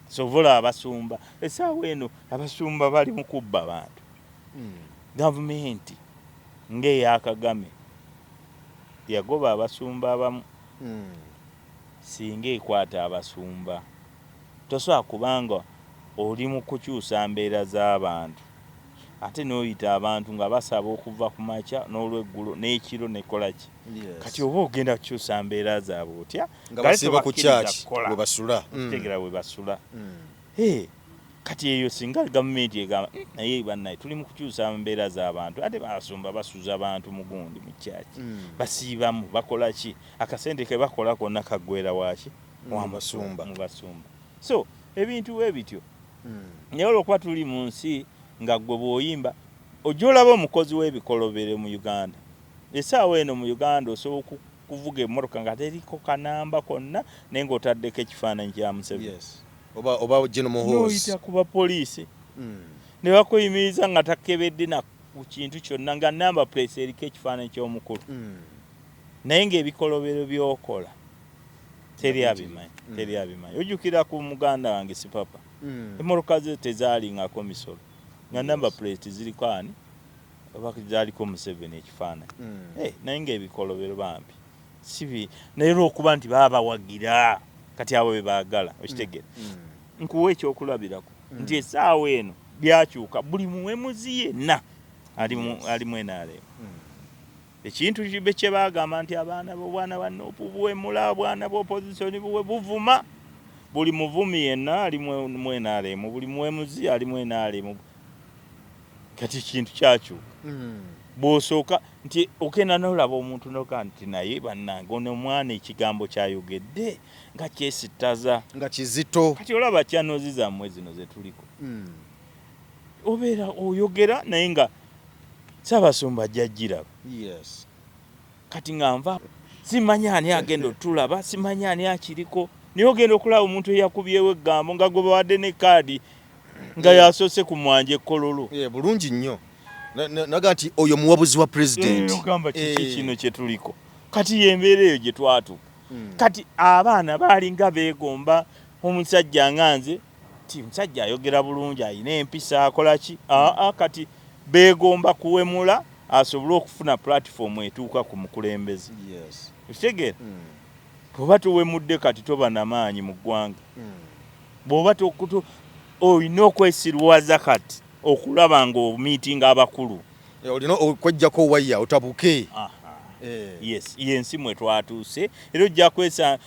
sobola abasumba. Essaawa eno abasumba bali mu kubba bantu. Gavumenti ng'eya Kagame yagoba abasumba abamu. Singa ekwata abasumba tosobola kubanga oli mu kukyusa mbeera z'abantu ate n'oyita abantu nga basaba okuva ku makya n'olweggulo n'ekiro nekola ki. Kati oba ogenda kukyusa mbeera zaabwe otya nga basiba ku kyaki bwe basula tegera bwe basula. Kati eyo singa gavumenti egamba naye bannaye tuli mu kukyusa mbeera z'abantu ate basumba basuza abantu mu gundi mu kyaki basiibamu bakola ki akasente ke bakola konna kaggwera waki mu basumba. So ebintu ebityo naye olwokuba tuli mu nsi nga gwe bw'oyimba ojja olaba omukozi w'ebikolobero mu Uganda. Essaawa eno mu Uganda osobola kuvuga emmotoka nga teriko kanamba konna naye ng'otaddeko ekifaananyi kya Museveni oba General Muhoozi n'oyita ku bapoliisi ne bakuyimiriza nga takebedde na ku kintu kyonna nga namba plate eriko ekifaananyi ky'omukulu naye ng'ebikolobero by'okola teri abimanyi. Ojjukira ku muganda wange Sipapa emmotoka ze tezaalingako misolo nga namba plate ziriko ani abakizaliko Museveni ekifaananyi naye ng'ebikolobero bambi sibi naye olw'okuba nti baba bawagira kati abo be baagala okitegeera nkuwa ekyokulabirako nti essaawa eno byakyuka buli muwemuzi yenna alimu NRM ekintu kibe kye baagamba nti abaana b'obwana bwa Nuupu buwemula obwana bw'opozisoni buwe buvuma buli muvumi yenna alimu NRM buli muwemuzi alimu NRM kati kintu kyakyuka bw'osooka nti okenda n'olaba omuntu noka nti naye bannange ono omwana ekigambo kyayogedde nga kyesittaza nga kizito kati olaba kyanozi zammwe zino ze tuliko obeera oyogera naye nga Ssaabasumba ajja giraba kati nga nva simanya ani agenda otulaba simanya ani akiriko naye ogenda okulaba omuntu eyakubyewo eggambo nga gwe bawadde ne kaadi nga yasoose ku mwanja ekkololo bulungi nnyo naga nti oyo muwabuzi wa president ogamba kiki kino kye tuliko kati yembeera eyo gye twatuuka kati abaana baalinga beegomba omusajja nganze ti musajja ayogera bulungi ayina empisa akola ki kati beegomba kuwemula asobole okufuna platform etuuka ku mukulembeze okitegeera bw'oba tuwemudde kati toba namaanyi mu ggwanga bw'oba olina okwesirwaza kati okulaba nga omiitinga abakulu olina okwejjako waya otabuke yes yensi mwe twatuuse era ojja kwesa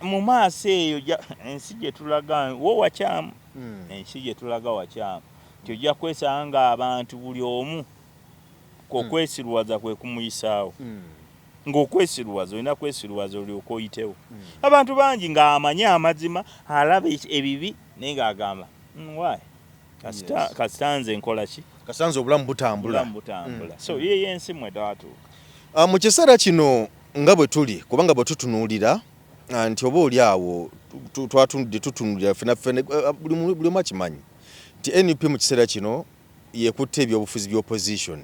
mu maaso eyo ensi gye tulaga wo wakyamu ensi gye tulaga wakyamu nti ojja kwesanga nga abantu buli omu okwesirwaza kwe kumuyisaawo ng'okwesirwaza olina kwesirwaza olyoka oyitewo abantu bangi ng'amanye amazima alaba ebibi naye ng'agamba why kasitanze nkola ki kasanze obulamu butambula so ye yensi mwe twatuuka mu kiseera kino nga bwe tuli kubanga bwe tutunuulira nti oba oli awo twatunudde tutunuulira ffenna buli omu akimanyi nti NUP mu kiseera kino yekutte ebyobufuzi by'opposition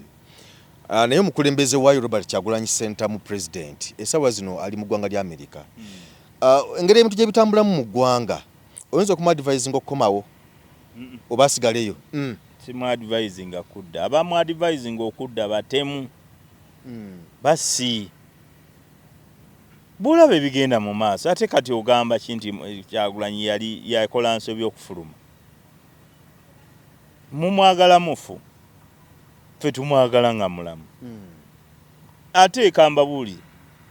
naye omukulembeze waayo Robert Kyagulanyi Ssentamu mu president essaawa zino ali mu ggwanga lya Amerika engeri ebintu gye bitambulamu mu ggwanga oyinza okumuadvisinga okukomawo oba asigaleyo simuadvisinga kudda abamuadvisinga okudda batemu basi bulabe bigenda mu maaso ate kati ogamba kinti Kyagulanyi yali yakola nsobi okufuluma mumwagala mufu ffe tumwagala nga mulamu ate ekamba buli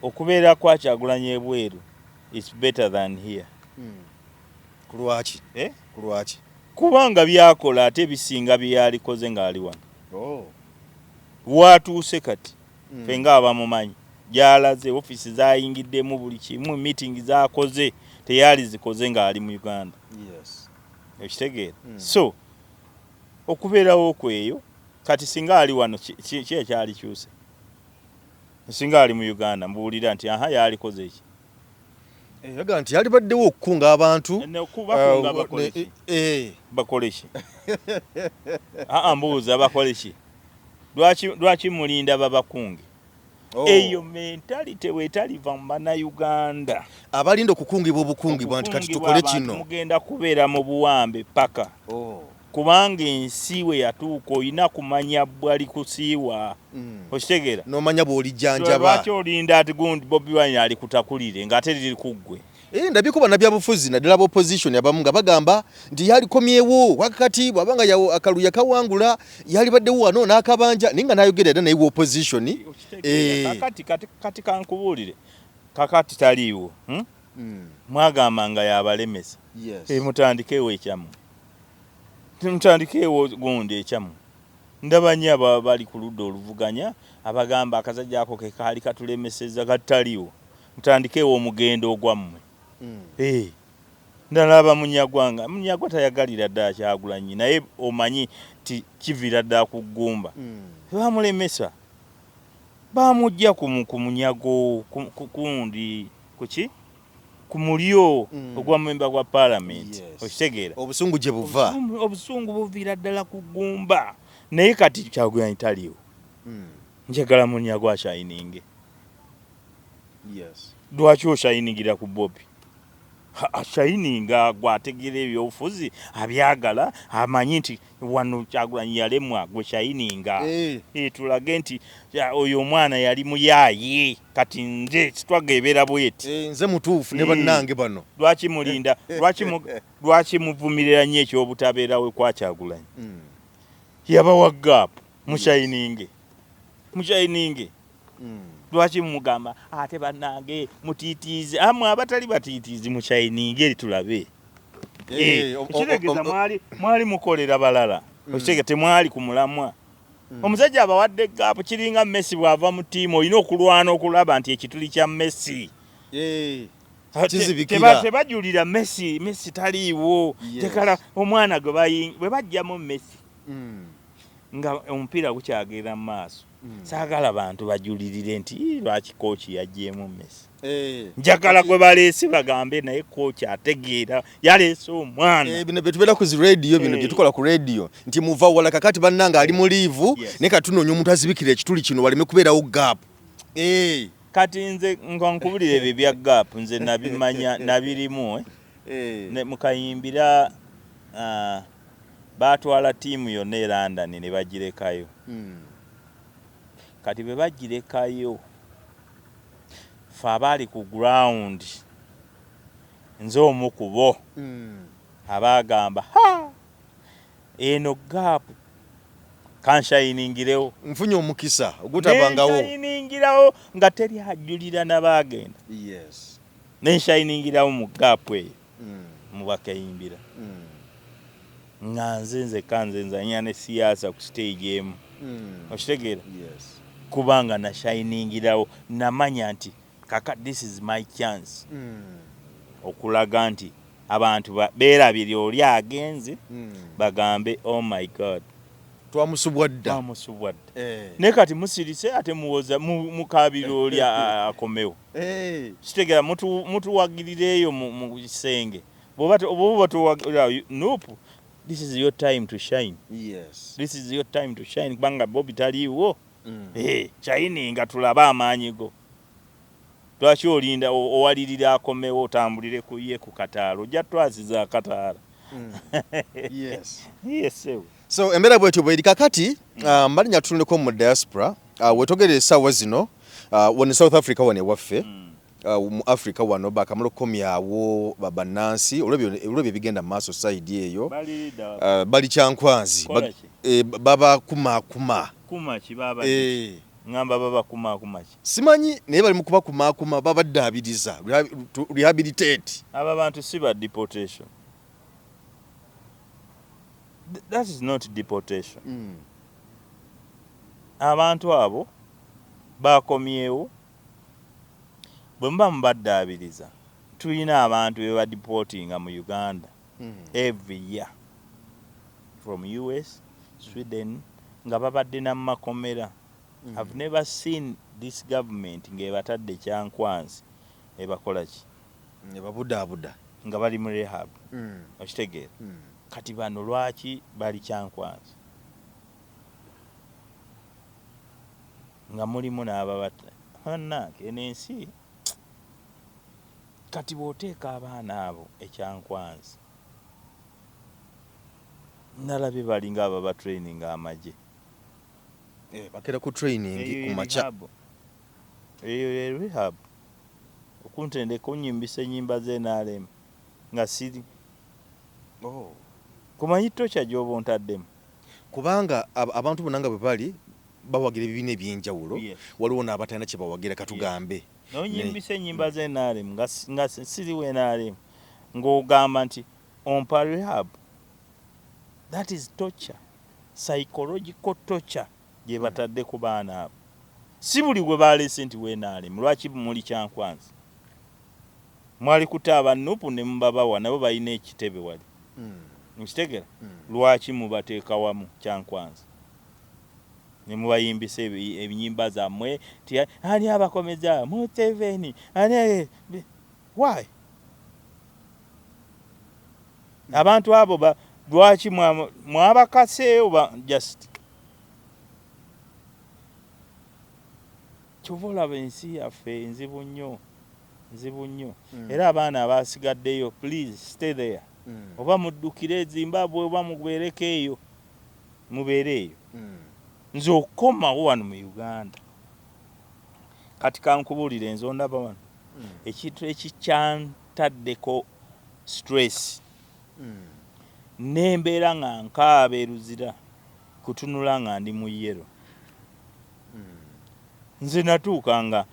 okubeera kwa Kyagulanyi ebweru it's better than here kulwaki kulwaki kubanga byakola ate bisinga byalikoze ng'ali wano watuuse kati ffe nga abamumanyi gyalaze ofisi zayingiddemu buli kimu meeting zakoze teyali zikoze ng'ali mu Uganda okitegeera so okubeerawo okweyo kati singa ali wano ki ekyali kyuse singa ali mu Uganda mbuulira nti yalikoze eki yaga nti yali baddewo okukunga abantu bakole ki mbuuza bakole ki lwaki mulinda babakunge eyo mentality wetaliva mu bannayuganda abalinda okukungibwa obukungibwa nti kati tukole kino mugenda kubeera mu buwambe paka kubanga ensi we yatuuka olina kumanya bwali kusiiwa okitegeera n'omanya bw'olijjanjaba lwaki olinda ati gundi Bobi Wine ali kutakulire ng'ate liri ku ggwe ndabyeko bannabyabufuzi naddala b'opposition abamu nga bagamba nti yalikomyewo wakati bw'abanga akaluya kawangula yalibaddewo wano n'akabanja naye nga n'ayogera era naye opposition kati kankubuulire kakati taliiwo mwagamba nga yabalemesa mutandikeewo ekyamu mutandikeewo gundi ekyamu ndaba nnyo bali ku ludda oluvuganya abagamba akazajja ako ke kaali katulemeseza kataliiwo mutandikeewo omugendo ogwammwe ndalaba munyagwa tayagalira ddala Kyagulanyi naye omanyi ti kivira ddala ku ggumba bamulemesa bamujja ku munyago kundi kuki ku mulyo ogwa memba gwa parliament okitegeera obusungu gye buva obusungu buvira ddala ku ggumba naye kati Kyagulanyi taliiwo njagala munyago ashayininge lwaki oshayiningira ku Bobi ashayininga gwategera ebyobufuzi abyagala amanyi nti wano Kyagulanyi yalemwa gwe shayininga tulage nti oyo omwana yali muyaaye kati nze sitwageebera bweti nze mutuufu ne bannange bano lwaki mulinda lwaki muvumirira nnyo ekyobutabeerawe kwa Kyagulanyi yabawa gaapu mushayininge lwaki mugamba ate bannange mutiitiize amwe abatali batiitiizi mushayininge tulabe ekitegeeza mwali mukolera balala okitegeeza temwali ku mulamwa omusajja abawadde gaapu kiringa Messi bw'ava mu ttiimu olina okulwana okulaba nti ekituli kya Messi tebajulira Messi taliiwo tekala omwana bwe bajjamu Messi nga omupiira gukyagenda mu maaso saagala bantu bajulirire nti lwaki kooki yajjeemu Messi njagala gwe baleese bagambe naye kooki ategeera yaleese omwana bino betubeera ku zi radio bino byetukola ku radio nti muva wala kakati bannanga ali mu liivu naye katunoonya omuntu azibikira ekituli kino waleme kubeerawo gaapu kati nze nkubulira ebyo bya gaapu nze nabimanya nabirimu mukayimbira baatwala ttiimu yonna e London ne bagirekayo kati bwe bagirekayo fe abaali ku ground nze omu ku bo abaagamba eno gaapu kanshayiningirewo nfunye omukisa ogutabangawo nshayiningirawo nga teri ajulira n'abaagenda nenshayiningirawo mu gaapu eyo mu bakayimbira nga nze kanzenzanya ne siyaasa ku stage emu okitegeera kubanga nashayiningirawo namanya nti kaka this is my chance okulaga nti abantu beerabire oli agenze bagambe oh my god twamusubwadda ne kati musirise ate muwoza mukabira oli akomewo kitegeera mutuwagirireeyo mu kisenge bwoba tuwagirira nope. This is your time to shine. This is your time to shine. Kubanga Bobby taliiwo. Shine nga tulaba amaanyi go. Lwaki olinda owalirira akomewo otambulire ku ye ku kataalo. Ojja twasiza akataala. Yes. So embeera bwetyo bweri kakati mbalinya tutuleko mu diaspora wetogere essaawa zino wano South Africa wane waffe mu Africa wano bakamulokomyawo babannansi olwebyo bigenda mu maaso side eyo bali kyankwanzi baba kuma ngamba baba kuma simanyi naye bali mukuba kuma babaddaabiriza rehabilitate aba bantu si ba deportation. That is not deportation. Abantu abo bakomyewo bwemba mubaddaabiriza tulina abantu beba deportinga mu Uganda every year from US, Sweden nga babadde n'amakomera. I've never seen this government ng'ebatadde kyankwanzi ebakola ki ebabudaabuda nga bali mu rehab okitegeera kati bano lwaki bali kyankwanzi nga mulimu n'ababata hannange ensi kati bw'oteeka abaana abo ekyankwanzi nalabye balinga aba batraining amagye bakera ku training ku macha eyo rehab okuntendeka onyimbisa ennyimba z'enaalemu nga siri kumanyi tocha gy'oba ontaddemu kubanga abantu bonna bwe bali bawagira ebibiina ebyenjawulo waliwo n'abatalina kye bawagira katugambe nonyimbisa ennyimba z'enaalemu nga siriwo enaalemu ng'ogamba nti ompa rehab. That is torture, psychological torture gye batadde ku baana abo. Si buli gwe baleese nti weenaalemu lwaki muli kyankwanzi mwali kutaaba Nuupu ne mubabawa nabo balina ekitebe wali mukitegera lwaki mubateeka wamu kyankwanzi ne mubayimbisa ebinyimba zammwe ti ani abakomeza Museveni ani why abantu abo lwaki mwabakase oba just kyova olaba ensi yaffe enzibu nnyo nzibu nnyo era abaana abasigaddeyo please stay there oba muddukire Zimbabwe oba mubeereko eyo mubeereeyo nze okukomawo wano mu Uganda kati kankubuulire nze ondaba wano ekintu ekikyantaddeko stress nembeera nga nkaaba eruzira kutunula nga ndi mu yero nze natuuka nga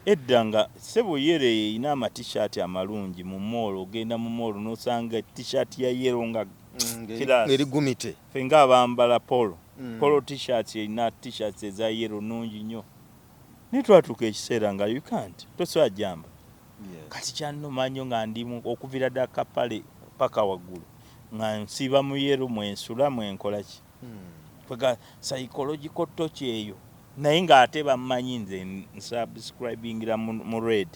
edda nga sebo yere eyina amatishaati amalungi mu moolo ogenda mu moolo n'osanga tishaati ya yero nga eri gumite ffe ng'abambala polo t-shirts eyina t-shirts eza yero nungi nnyo naye twatuuka ekiseera nga you can't tosobola jamba kati kyannuma nnyo nga ndimu okuvira ddala kapale paka waggulu nga nsiiba mu yero mwensula mwenkola ki kwega psychological touch eyo naye ng'ate bammanyi nze nsubscribingira mu red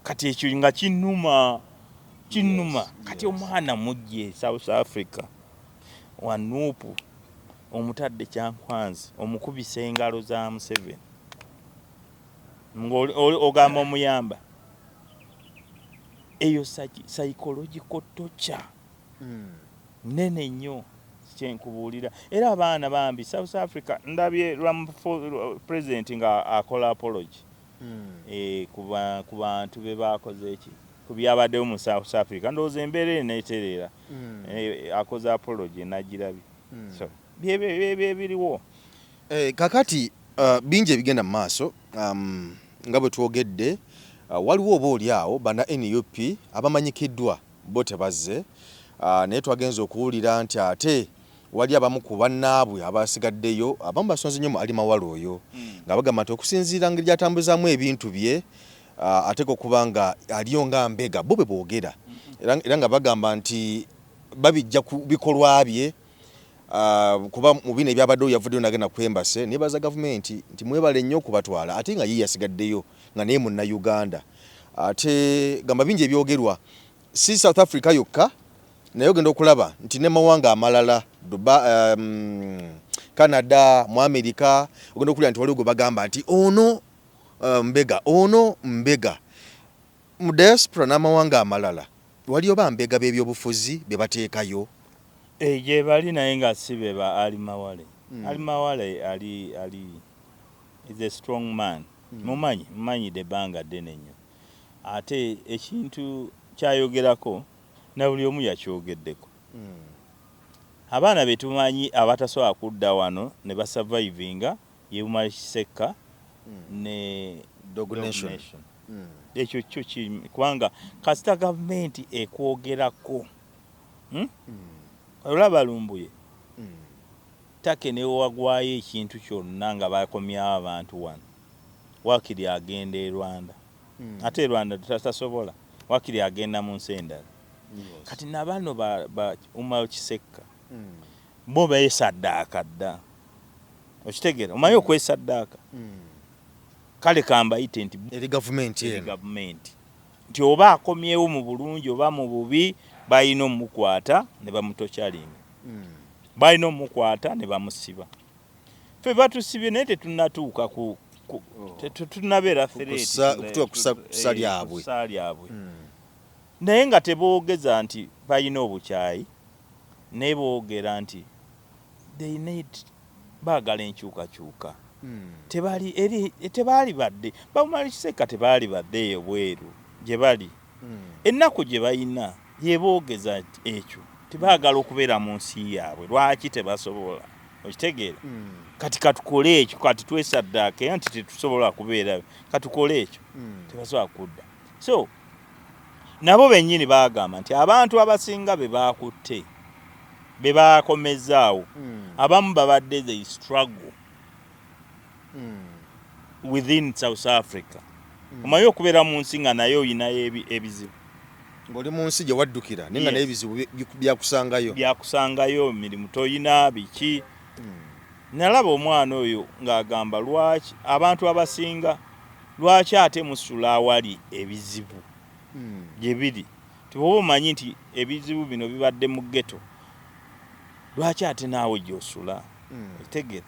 kati ekyo nga kinnuma kati omwana mujje South Africa wanuupu omutadde kyankwanzi omukubisa engalo za Museveni ogamba omuyamba eyo psychological torture nene nnyo kyenkubuulira era abaana bambi South Africa ndabye president nga akola apology ku bantu be bakoze eki ku byabaddewo mu South Africa ndowooza embeera neeterera akoze apology nagirabye so biriwo kakati bingi ebigenda mu maaso nga bwe twogedde waliwo oba oli awo bana NUP abamanyikiddwa bo tebazze naye twagenza okuwulira nti ate wali abamu ku bannaabwe abasigaddeyo abamu basonze nnyo mu Ali Mawala oyo nga bagamba nti okusinziira ngeri gyatambuzaamu ebintu bye ate okuba nga aliyo nga mbega bo bwe boogera era nga bagamba nti babijja ku bikolwa bye kuba mu bino ebyabaddeyo yavuddeyo nagenda kwembase nebaza gavumenti nti mwebale nnyo okubatwala ate nga ye yasigaddeyo nga naye munna Uganda ate gamba bingi ebyogerwa si South Africa yokka naye ogenda okulaba nti ne mawanga amalala Canada mu America ogenda okulaba nti waliwo gwe bagamba nti ono mbega mu diaspora n'amawanga amalala waliyo bambega b'ebyobufuzi be bateekayo gye bali naye nga si be ba Ali Mawale Ali Mawale ali is a strong man mumanyidde ebbanga ddene nnyo ate ekintu kyayogerako na buli omu yakyogeddeko abaana be tumanyi abatasobola kudda wano ne basurvivinga ye Umar Kiseka ne Dog Nation ekyo kyo kubanga kasita gavumenti ekwogerako olaba lumbuye takenewo wagwayo ekintu kyonna nga bakomyawo abantu wano wakiri agenda e Rwanda ate Rwanda tutasobola wakiri agenda mu nsi endala kati nabano ba Umar Kiseka bo beesaddaaka dda okitegeera omanyi okwesaddaaka kale kambayite nti eri gavumenti nti oba akomyewo mu bulungi oba mu bubi balina omukwata ne bamutokyalinga balina omukwata ne bamusiba ffe batusibye naye tetunatuuka tetunabeera kusa lyabwe naye nga teboogeza nti balina obukyayi naye boogera nti they need baagala enkyukakyuka tebaali badde bamumala Kiseka tebaali badde eyo bweru gye bali ennaku gye balina yeboogeza ekyo tebaagala okubeera mu nsi yaabwe lwaki tebasobola okitegeera kati katukole ekyo kati twesaddaake nti tetusobola kubeera katukole ekyo tebasobola kudda so nabo bennyini baagamba nti abantu abasinga be baakutte be baakomezaawo abamu babadde they struggle within South Africa omanyi okubeera mu nsi nga naye oyinayo ebizibu ng'oli mu nsi gye waddukira naye nga naye ebizibu byakusangayo mirimu toyina biki nalaba omwana oyo ng'agamba lwaki abantu abasinga lwaki ate musula awali ebizibu gye biri tiboba omanyi nti ebizibu bino bibadde mu ghetto lwaki ate naawe gy'osula otegeera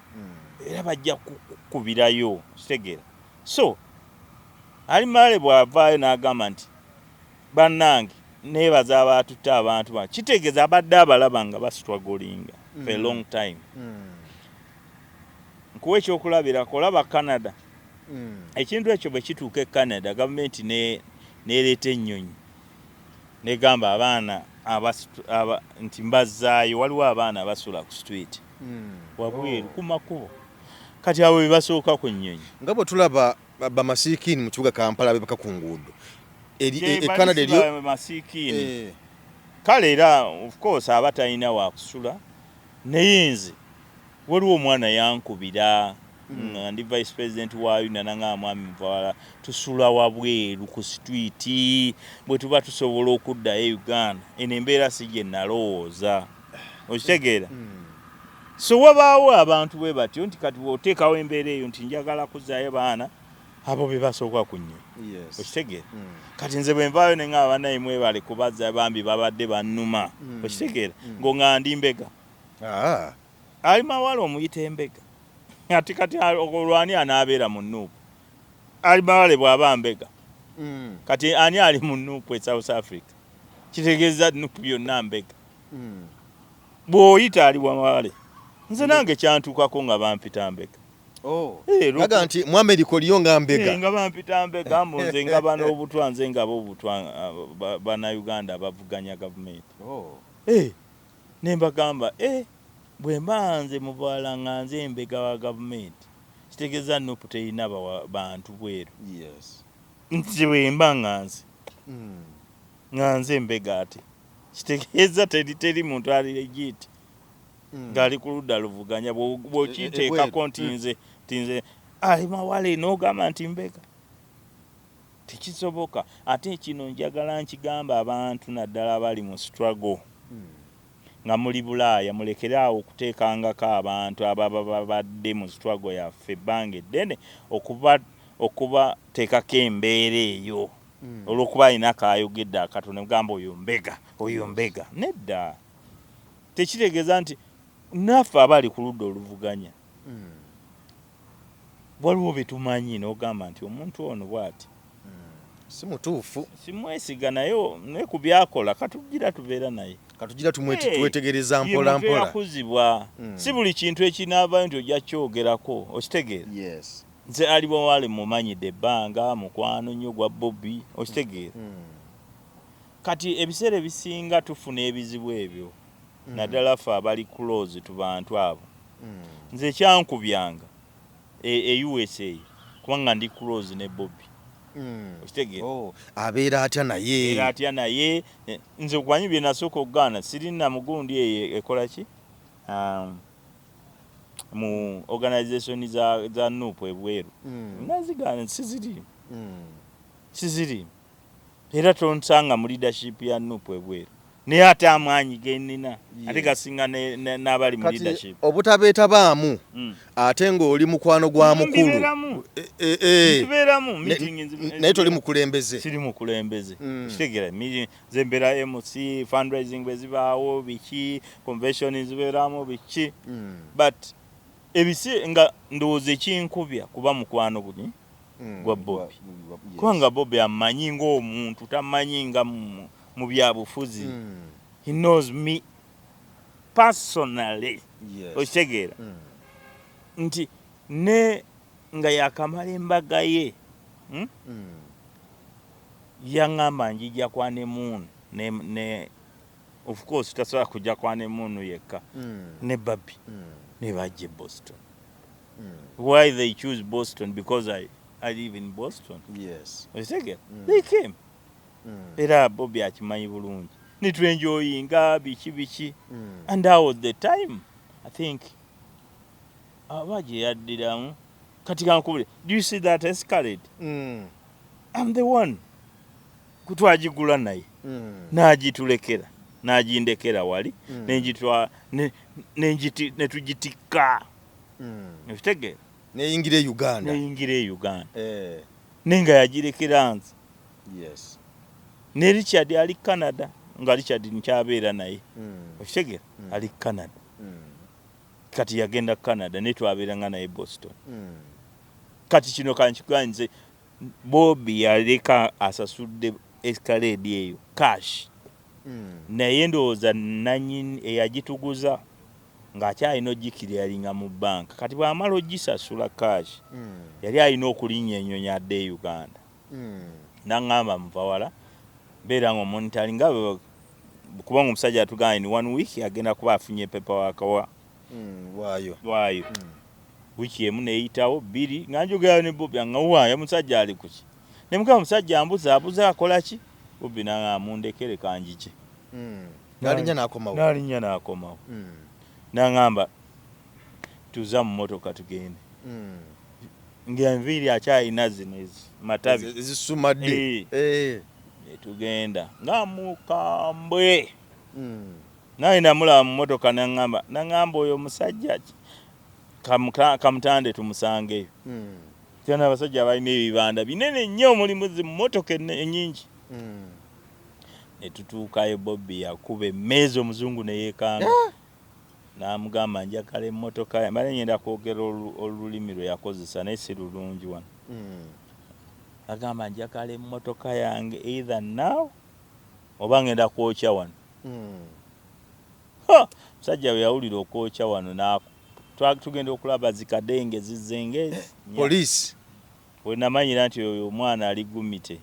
era bajja kukubirayo kitegeera so Ali Male bw'avaayo n'agamba nti bannange neebaza abaatutte abantu bano kitegeeza abadde abalaba nga bastrugglinga for a long time. Nkuwa ekyokulabirako olaba Canada. Ekintu ekyo bwe kituuka e Canada gavumenti neereeta ennyonyi negamba abaana nti mbazzaayo waliwo abaana abasula ku street wabweru ku makubo kati abo be basooka ku nnyonyi nga bwe tulaba bamasiikini mu kibuga Kampala bebaka ku nguudo Canada eriyo masiikini kale era of course abatalina wa kusula naye nze waliwo omwana yankubira ndi vice president wa UNA nga mwami Mvawala tusula wabweru ku street bwe tuba tusobola okuddayo Uganda eno embeera si gye nalowooza okitegeera so wabaawo abantu bwe batyo nti kati bw'oteekawo embeera eyo nti njagala kuzzaayo baana abo be basooka ku nnyo okitegeera kati nze bwe nvaayo ne ngaba banaye mwebale kubazza bambi babadde bannuma okitegeera ng'onga ndi Mbega ali Mawala omuyita Embega ati kati olwani anaabeera mu Nuupu ali Mawale bw'aba Mbega kati ani ali mu Nuupu e South Africa kitegeeza Nuupu yonna Mbega bw'oyita ali Mawale nze nange kyantuukako nga bampita Mbega laga nti mu America oliyo nga Mbega nga bampita Mbega nze nga bano obutwa nze nga bobutwa bannayuganda abavuganya gavumenti ne mbagamba bwe mbanze Muvawala nga nze Mbega wa gavumenti kitegeeza Nuupu terina bantu bweru nti bwe mba nga nze Mbega ate kitegeeza teri muntu ali legit ng'ali ku ludda luvuganya bw'okiteekako nti nze ali Mawale n'ogamba nti Mbega tekisoboka ate kino njagala nkigamba abantu naddala abali mu struggle nga muli Bulaaya mulekere awo okuteekangako abantu ababadde mu struggle yaffe ebbanga eddene okubateekako embeera eyo olw'okuba alina kaayogedde akatono gamba oyo Mbega nedda tekitegeeza nti naffe abali ku ludda oluvuganya waliwo betumanyi n'ogamba nti omuntu ono bw'ati si mutuufu simwesiga naye ku byakola katugira tubeera naye katugira tumwetegereza mpola mpola kuzibwa si buli kintu ekinaavayo nti ojja kyogerako okitegeera nze ali Mawale mumanyidde ebbanga mukwano nnyo gwa Bobby okitegeera kati ebiseera ebisinga tufuna ebizibu ebyo naddala ffe abali close tu bantu abo nze kyankubyanga USA kubanga ndi close ne Bobby okitegeera abeera atya naye nze okumanyi bye nasooka okugaana sirina mugundi eyo ekola ki mu organization za Nuupu ebweru nazigaana siziri era tonsanga mu leadership ya Nuupu ebweru naye ate amaanyi genina ate gasinga n'abali mu leadership obutabeetabaamu ate ng'oli mukwano gwa mukulu naye toli mukulembeze siri mukulembeze kitegeera nze mbeera MC fundraising bwe zibaawo biki convention zibeeramu biki but ebisi nga ndowooza ekinkubya kuba mukwano guni gwa Bobby kubanga Bobby amanyi ng'omuntu tamanyi nga mu byabufuzi he knows me personally okitegeera nti ne nga yakamala embaga ye yaŋŋamba njijja kwa Nemuunu ne of course tasobola kujja kwa Nemuunu yekka ne Bobby ne bajja Boston why they choose Boston because I live in Boston okitegeera they came era Bobby akimanyi bulungi nitwenjoyinga biki and that was the time I think abaje yaddiramu kati kankubule do you see that escalate I'm the one kutwagigula naye n'agitulekera n'agindekera wali netugitikka okitegeera neyingira e Uganda nenga yagirekera nze ne Richard ali Canada nga Richard nkyabeera naye okitegeera ali Canada kati yagenda Canada ne twabeeranga naye Boston kati kino kankiganze Bobby yaleka asasudde escalade eyo cash naye ndowooza nanyini eyagituguza ng'akyalina ogikiriyalinga mu banka kati bw'amala ogisasula cash yali alina okulinnya ennyonyi adde e Uganda n'aŋŋamba muvawala beera ng'omonitalinga kubanga omusajja atugamba ni 1 week agenda kuba afunye paperwork waayo wiki emu neeyitawo 2 nga njogera ne Bobby nga waayo omusajja ali kuki ne mugamba omusajja abuza akola ki Bobby n'aŋŋamba mundekere kanjije n'alinnya n'akomawo n'aŋŋamba tuza mu motoka tugende ng'enviiri akyalina zino matabi ezisumadde tugenda nga mukambwe naye namulaba mu motoka n'aŋŋamba oyo omusajja kamutande tumusangeyo kyana abasajja abalina ebibanda binene nnyo mulimu zi mmotoka ennyingi ne tutuukayo Bobby yakuba emmeezi omuzungu ne yeekanga n'amugamba njagala emmotoka mbale ngenda kwogera olulimi lwe yakozesa naye si lulungi wano agamba njagala emmotoka yange either now oba ngenda kwokya wano musajja we yawulira okwokya wano tugenda okulaba zikadenge zizengezi police we namanyira nti oyo omwana ali gumite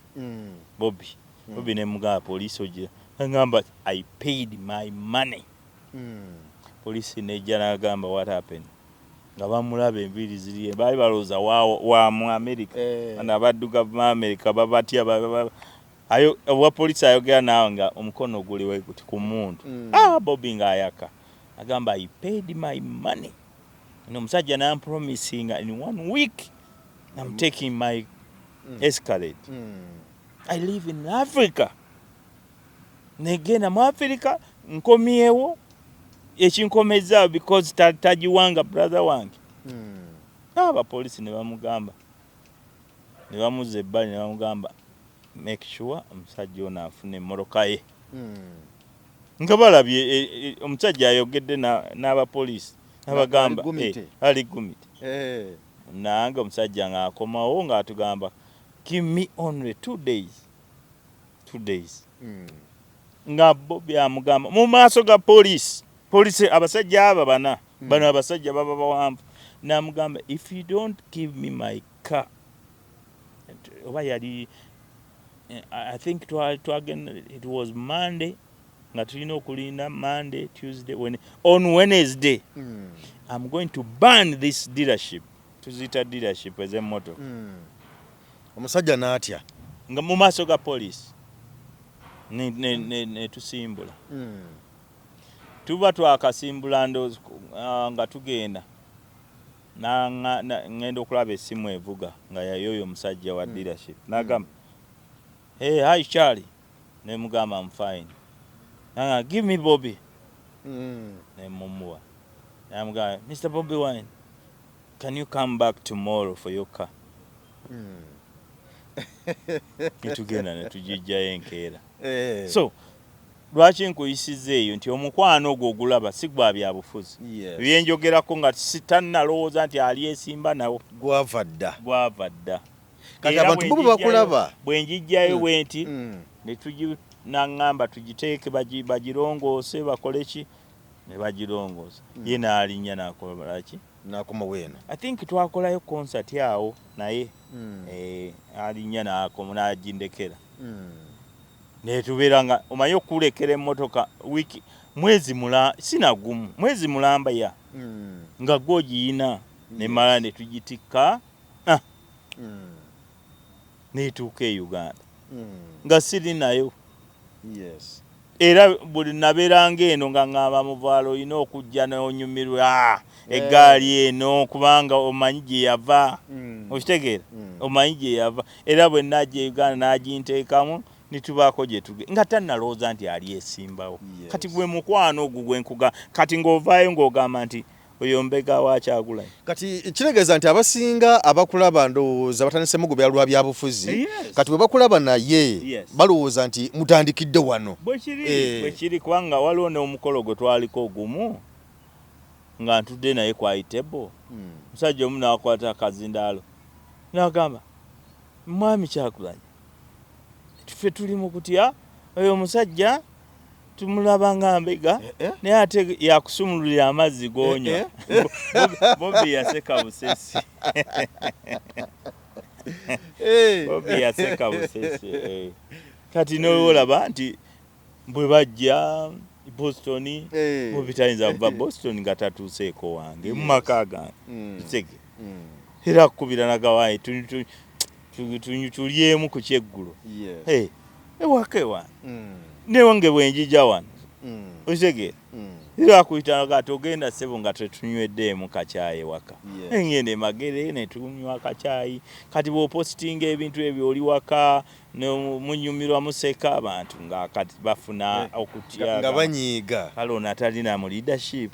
Bobby ne mugamba police ogira agamba I paid my money police nejja n'agamba what happened nga bamulaba enviiri ziri baali balowooza wa mu America n'abaddugavu mu America babatya owa police ayogera naawe nga omukono guli weguti ku muntu Bobby ng'ayaka agamba I paid my money omusajja n'ampromisinga in 1 week I'm taking my escalade I live in Africa negenda mu Africa nkomyewo ekinkomeza because tagiwanga brother wange abapolisi ne bamugamba ne bamuza ebbali ne bamugamba make sure omusajja ono afune emmoloka ye nga balabye omusajja ayogedde n'abapolisi n'abagamba ali gumite nange omusajja ng'akomawo ng'atugamba give me only 2 days nga Bobby amugamba mu maaso ga police abasajja aba bano abasajja baba bawanvu n'amugamba if you don't give me my car oba yali I think it was Monday nga tulina okulinda Monday Tuesday on Wednesday I'm going to burn this dealership tuzita dealership ez'emmotoka omusajja n'atya nga mu maaso ga police ne tusimbula tuba twakasimbula ndoozi nga tugenda ngenda okulaba essimu evuga nga yayoyo omusajja wa dealership n'agamba hey hi Charlie ne mugamba I'm fine give me Bobby ne mumuwa n'amugamba Mr. Bobby Wine can you come back tomorrow for your car netugenda netugijjayo enkeera so lwaki nkuyisiza eyo nti omukwano ogwo ogulaba si gwa byabufuzi byenjogerako nga sitannalowooza nti ali esimba nawo gwava dda kati abantu bo bakulaba bwe njijjayo bwenti naŋŋamba tugiteeke bagirongoose bakole ki ne bagirongoosa ye n'alinnya n'akola ki n'akoma weeno I think twakolayo concert awo naye alinnya n'agindekera netubeera nga omanyi okulekera emmotoka wiki mwezi mulamba ya nga gwogiyina nemala netugitikka netuuka e Uganda nga siri nayo era buli nabeeranga eno nga ŋŋamba muvaalo olina okujja n'onyumirwa eggaali eno kubanga omanyi gye yava okitegeera omanyi gye yava era bwe najja e Uganda n'aginteekamu nitubaako gye nga tannalowooza nti ali esimbawo kati gwe mukwano ogwo gwenkuga kati ng'ovaayo ng'ogamba nti oyo mbega wa Kyagulanyi kati kiregeeza nti abasinga abakulaba ndowooza batandisemu gobyalwa byabufuzi kati bwe bakulaba naye balowooza nti mutandikidde wano bwe kiri kubanga waliwo n'omukolo gwe twaliko ogumu nga ntudde naye kwayitebo musajja omu n'akwata akazindaalo n'agamba mwami Kyagulanyi tufe tuli mu kutya oyo omusajja tumulaba nga mbega naye ate yakusumululira amazzi gonywa Bobby yaseka busesi Bobby yaseka busesi kati n'olaba nti bwe bajja Boston Bobby tayinza kuva Boston nga tatuuseeko wange mu maka gange kitege era kubira nagawayi tulyemu ku kyeggulo ewaka newange bwenjija wano okitegera era akuyita nga ogenda ssebo nga tetunyweddemu kacyayi waka engende magere netunywa kacyayi kati bw'opositinga ebintu ebyo oli waka munyumirwa museka abantu nga kati bafuna okutya nga banyiiga kale ono atalina mu leadership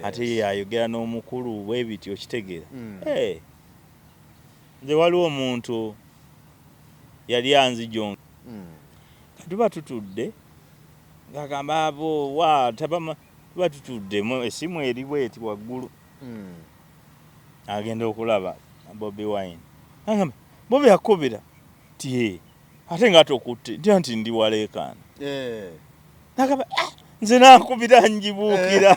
ate yayogera n'omukulu bwebiti okitegera nze waliwo omuntu yali anzijonga tuba tutudde ng'agamba abo tuba tutuddemu essimu eri bweti waggulu agenda okulaba Bobi Wine agamba Bobi akubira ti ate nga tokutte nti ndi waleekaana agamba nze nankubira njibuukira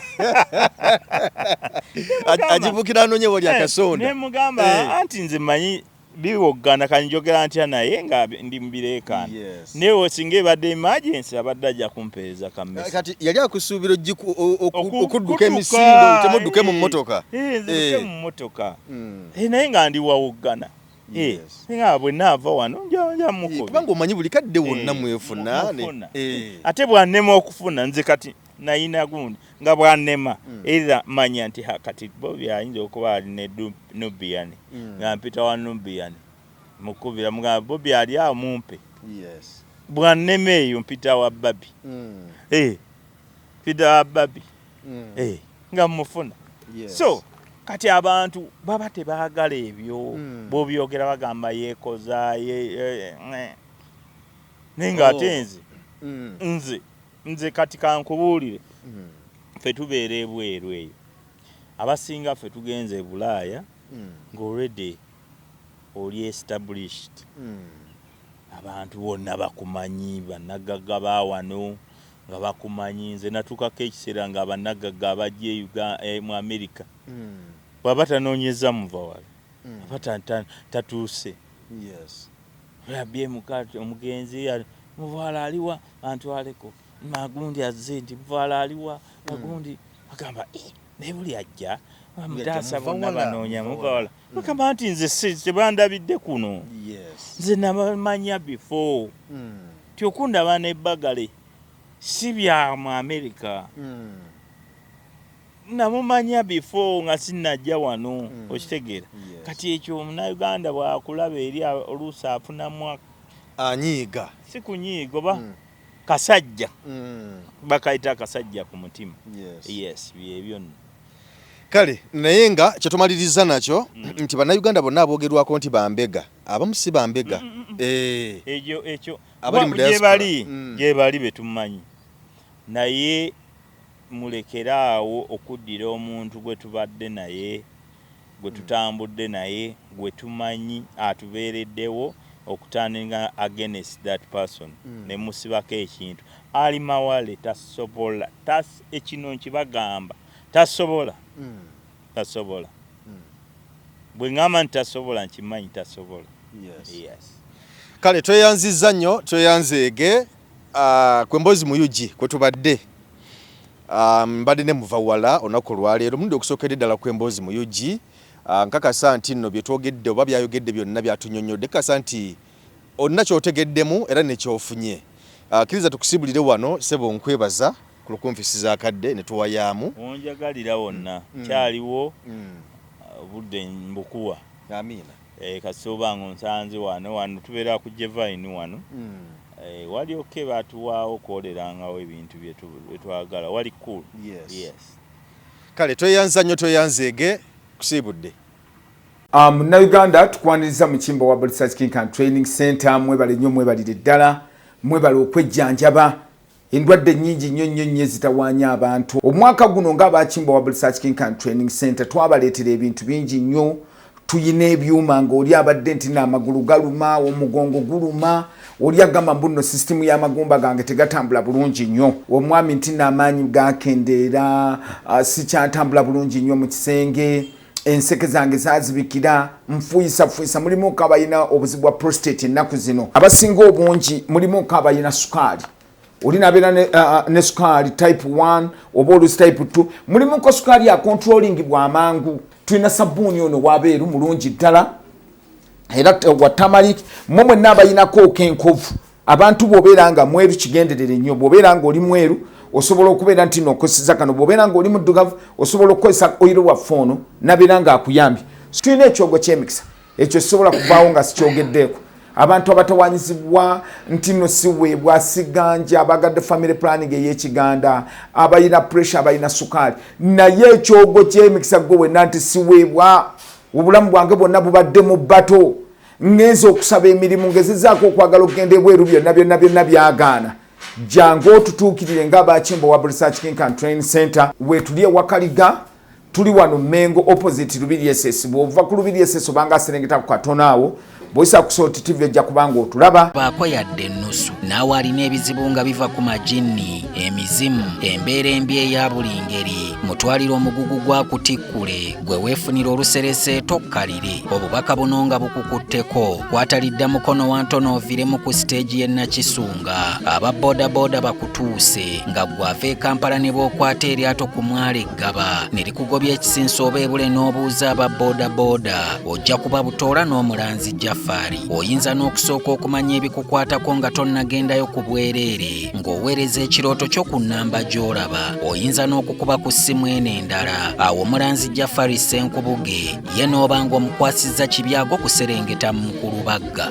agibuukira anonye wali akasonda nemugamba anti nze manyi biwoggana kanjogera ntya naye nga ndi mubireekaana naye singa ebadde emergency abadde ajja kumpeereza kammesi kati yali akusuubira okudduka emisindo temudduke mu mmotoka nzibuke mu mmotoka naye nga ndi wawoggana nga bwe naava wano nja mukubi kubanga omanyi buli kadde wonna mwefuna ate bwannema okufuna nze kati nayina gundi nga bwannema era manya nti kati Bobi ayinza okuba ali ne Nubian nga mpita wa Nubian mukubira mugamba Bobi ali awo mumpe bwannema eyo mpita wa Babi mpita wa Babi nga mufuna so kati abantu baba tebaagala ebyo bobyogera bagamba yeekoza nenga ate nze kati kankubuulire ffe tubeera ebweru eyo abasinga ffe tugenze e Bulaaya ng'already oli established abantu bonna bakumanyi bannagagga bawano nga bakumanyi nze natuukako ekiseera nga bannagagga abajja mu America bw'aba tanoonyeza muva wala aba tatuuse yabye omugenzi muvaala aliwa antwaleko magundi azze nti muvaala aliwa magundi agamba naye buli ajja mutaasa bonna banoonya muvaala bagamba nti nze tebandabidde kuno nze namanya before tyokundaba nebbagale si bya mu America namumanya before nga sinnajja wano okitegeera kati ekyo Omunnayuganda bwakulaba eri oluusi afunamu anyiiga si kunyiiga oba kasajja bakayita akasajja ku mutima byebyo nno kale naye nga kyetumaliriza nakyo nti bannayuganda bonna aboogerwako nti bambega abamu si bambega ekyo abali mu diaspora gyebali betumanyi naye mulekeraawo okuddira omuntu gwe tubadde naye gwe tutambudde naye gwe tumanyi atubeereddewo okutandika against that person ne musibako ekintu ali mawale tasobola ekino nkibagamba tasobola bwe ngamba nti tasobola nkimanyi tasobola kale tweyanziza nnyo tweyanzeege kwembozi muyugi kwe tubadde mbadde ne muva wala olunaku olwaleero mulundi okusookedde ddala kwembozi muyugi nkakasa nti nno bye twogedde oba byayogedde byonna byatunyonyodde kakasa nti olina kyotegeddemu era nekyofunye kkiriza tukusibulire wano sebo nkwebaza ku lukumfisiza akadde ne tuwayaamu onjagalira wonna kyaliwo budde mbukuwa amiina kasooba nga onsanze wano tubeera ku Jevine wano walyoke batuwaawo kwolerangawo ebintu byetwagala wali cool kale tweyanza nnyo tweyanzeege kusiibudde Munnayuganda tukwaniriza mu kimbo wa Body Search King and Training Center mwebale nnyo mwebalire ddala mwebale okwejjanjaba endwadde nnyingi nnyo zitawaanya abantu omwaka guno ng'abakimbo wa Body Search King and Training Center twabaleetera ebintu bingi nnyo tuyina ebyuma ng'oli abadde nti n'amagulu galuma omugongo guluma oli agamba mbuno sisitimu y'amagumba gange tegatambula bulungi nnyo omwami nti n'amaanyi gakendeera sikyatambula bulungi nnyo mu kisenge enseke zange zazibikira nfuyisa mulimu kabayina obuzibu bwa prostate ennaku zino abasinga obungi mulimu kabayina sukaali oli nabeera ne sukaali type 1 oba olusi type 2 mulimu ko sukaali ya controlling bw'amangu tulina sabbuuni ono wabeeru mulungi ddala era wa tamalik mmwe n'abayinako kenkovu abantu bw'obeera nga mweru kigenderere nnyo bw'obeera nga oli mweru osobola okubeera nti n'okoseza kano bw'obeera nga oli muddugavu osobola okukozesa oyiro waffe ono nabeera nga akuyambye tulina ekyogo ky'emikisa ekyo sisobola kuvaawo nga sikyogeddeeko abantu abatawanyizibwa nti no siweebwa siganja abagadde family planning ey'ekiganda abayina pressure abayina sukaali naye ekyogo ky'emikisa gwe wenna nti siweebwa obulamu bwange bwonna bubadde mu bato ngenza okusaba emirimu ngezizaako okwagala okugenda ebweru byonna byagaana jangu otutuukirire ng'abakimbo wa Research King and Training Center wetuli ewakaliga tuli wano Mengo opposite Lubiri SS bw'ova ku Lubiri SS obanga aserengeta ku katono awo boyisa kusoti TV ejja kubanga otulaba baako yadde ennusu naawe alina ebizibu nga biva ku majinni emizimu embeera embi eya buli ngeri mutwalire omugugu gwa kutikkule gwe weefunira oluserese tokkalire obubaka buno nga bukukutteko kwatalidda mukono wa ntono oviremu ku siteegi y'e Nakisunga aba bodaboda bakutuuse nga gwava e Kampala ne bookwata eryato ku mwala eggaba ne likugobya ekisinsa oba ebule n'obuuza aba bodaboda ojja kuba butoola n'omulanzi Jafari oyinza n'okusooka okumanya ebikukwatako nga tonnagendayo ku bwereere ng'oweereza ekirooto kyo ku nnamba gy'olaba oyinza n'okukuba ku ssimu eno endala awo omulanzi Jafari Ssenkubuge ye n'oba ng'omukwasizza Kibyago kuserengeta mu Kulubagga.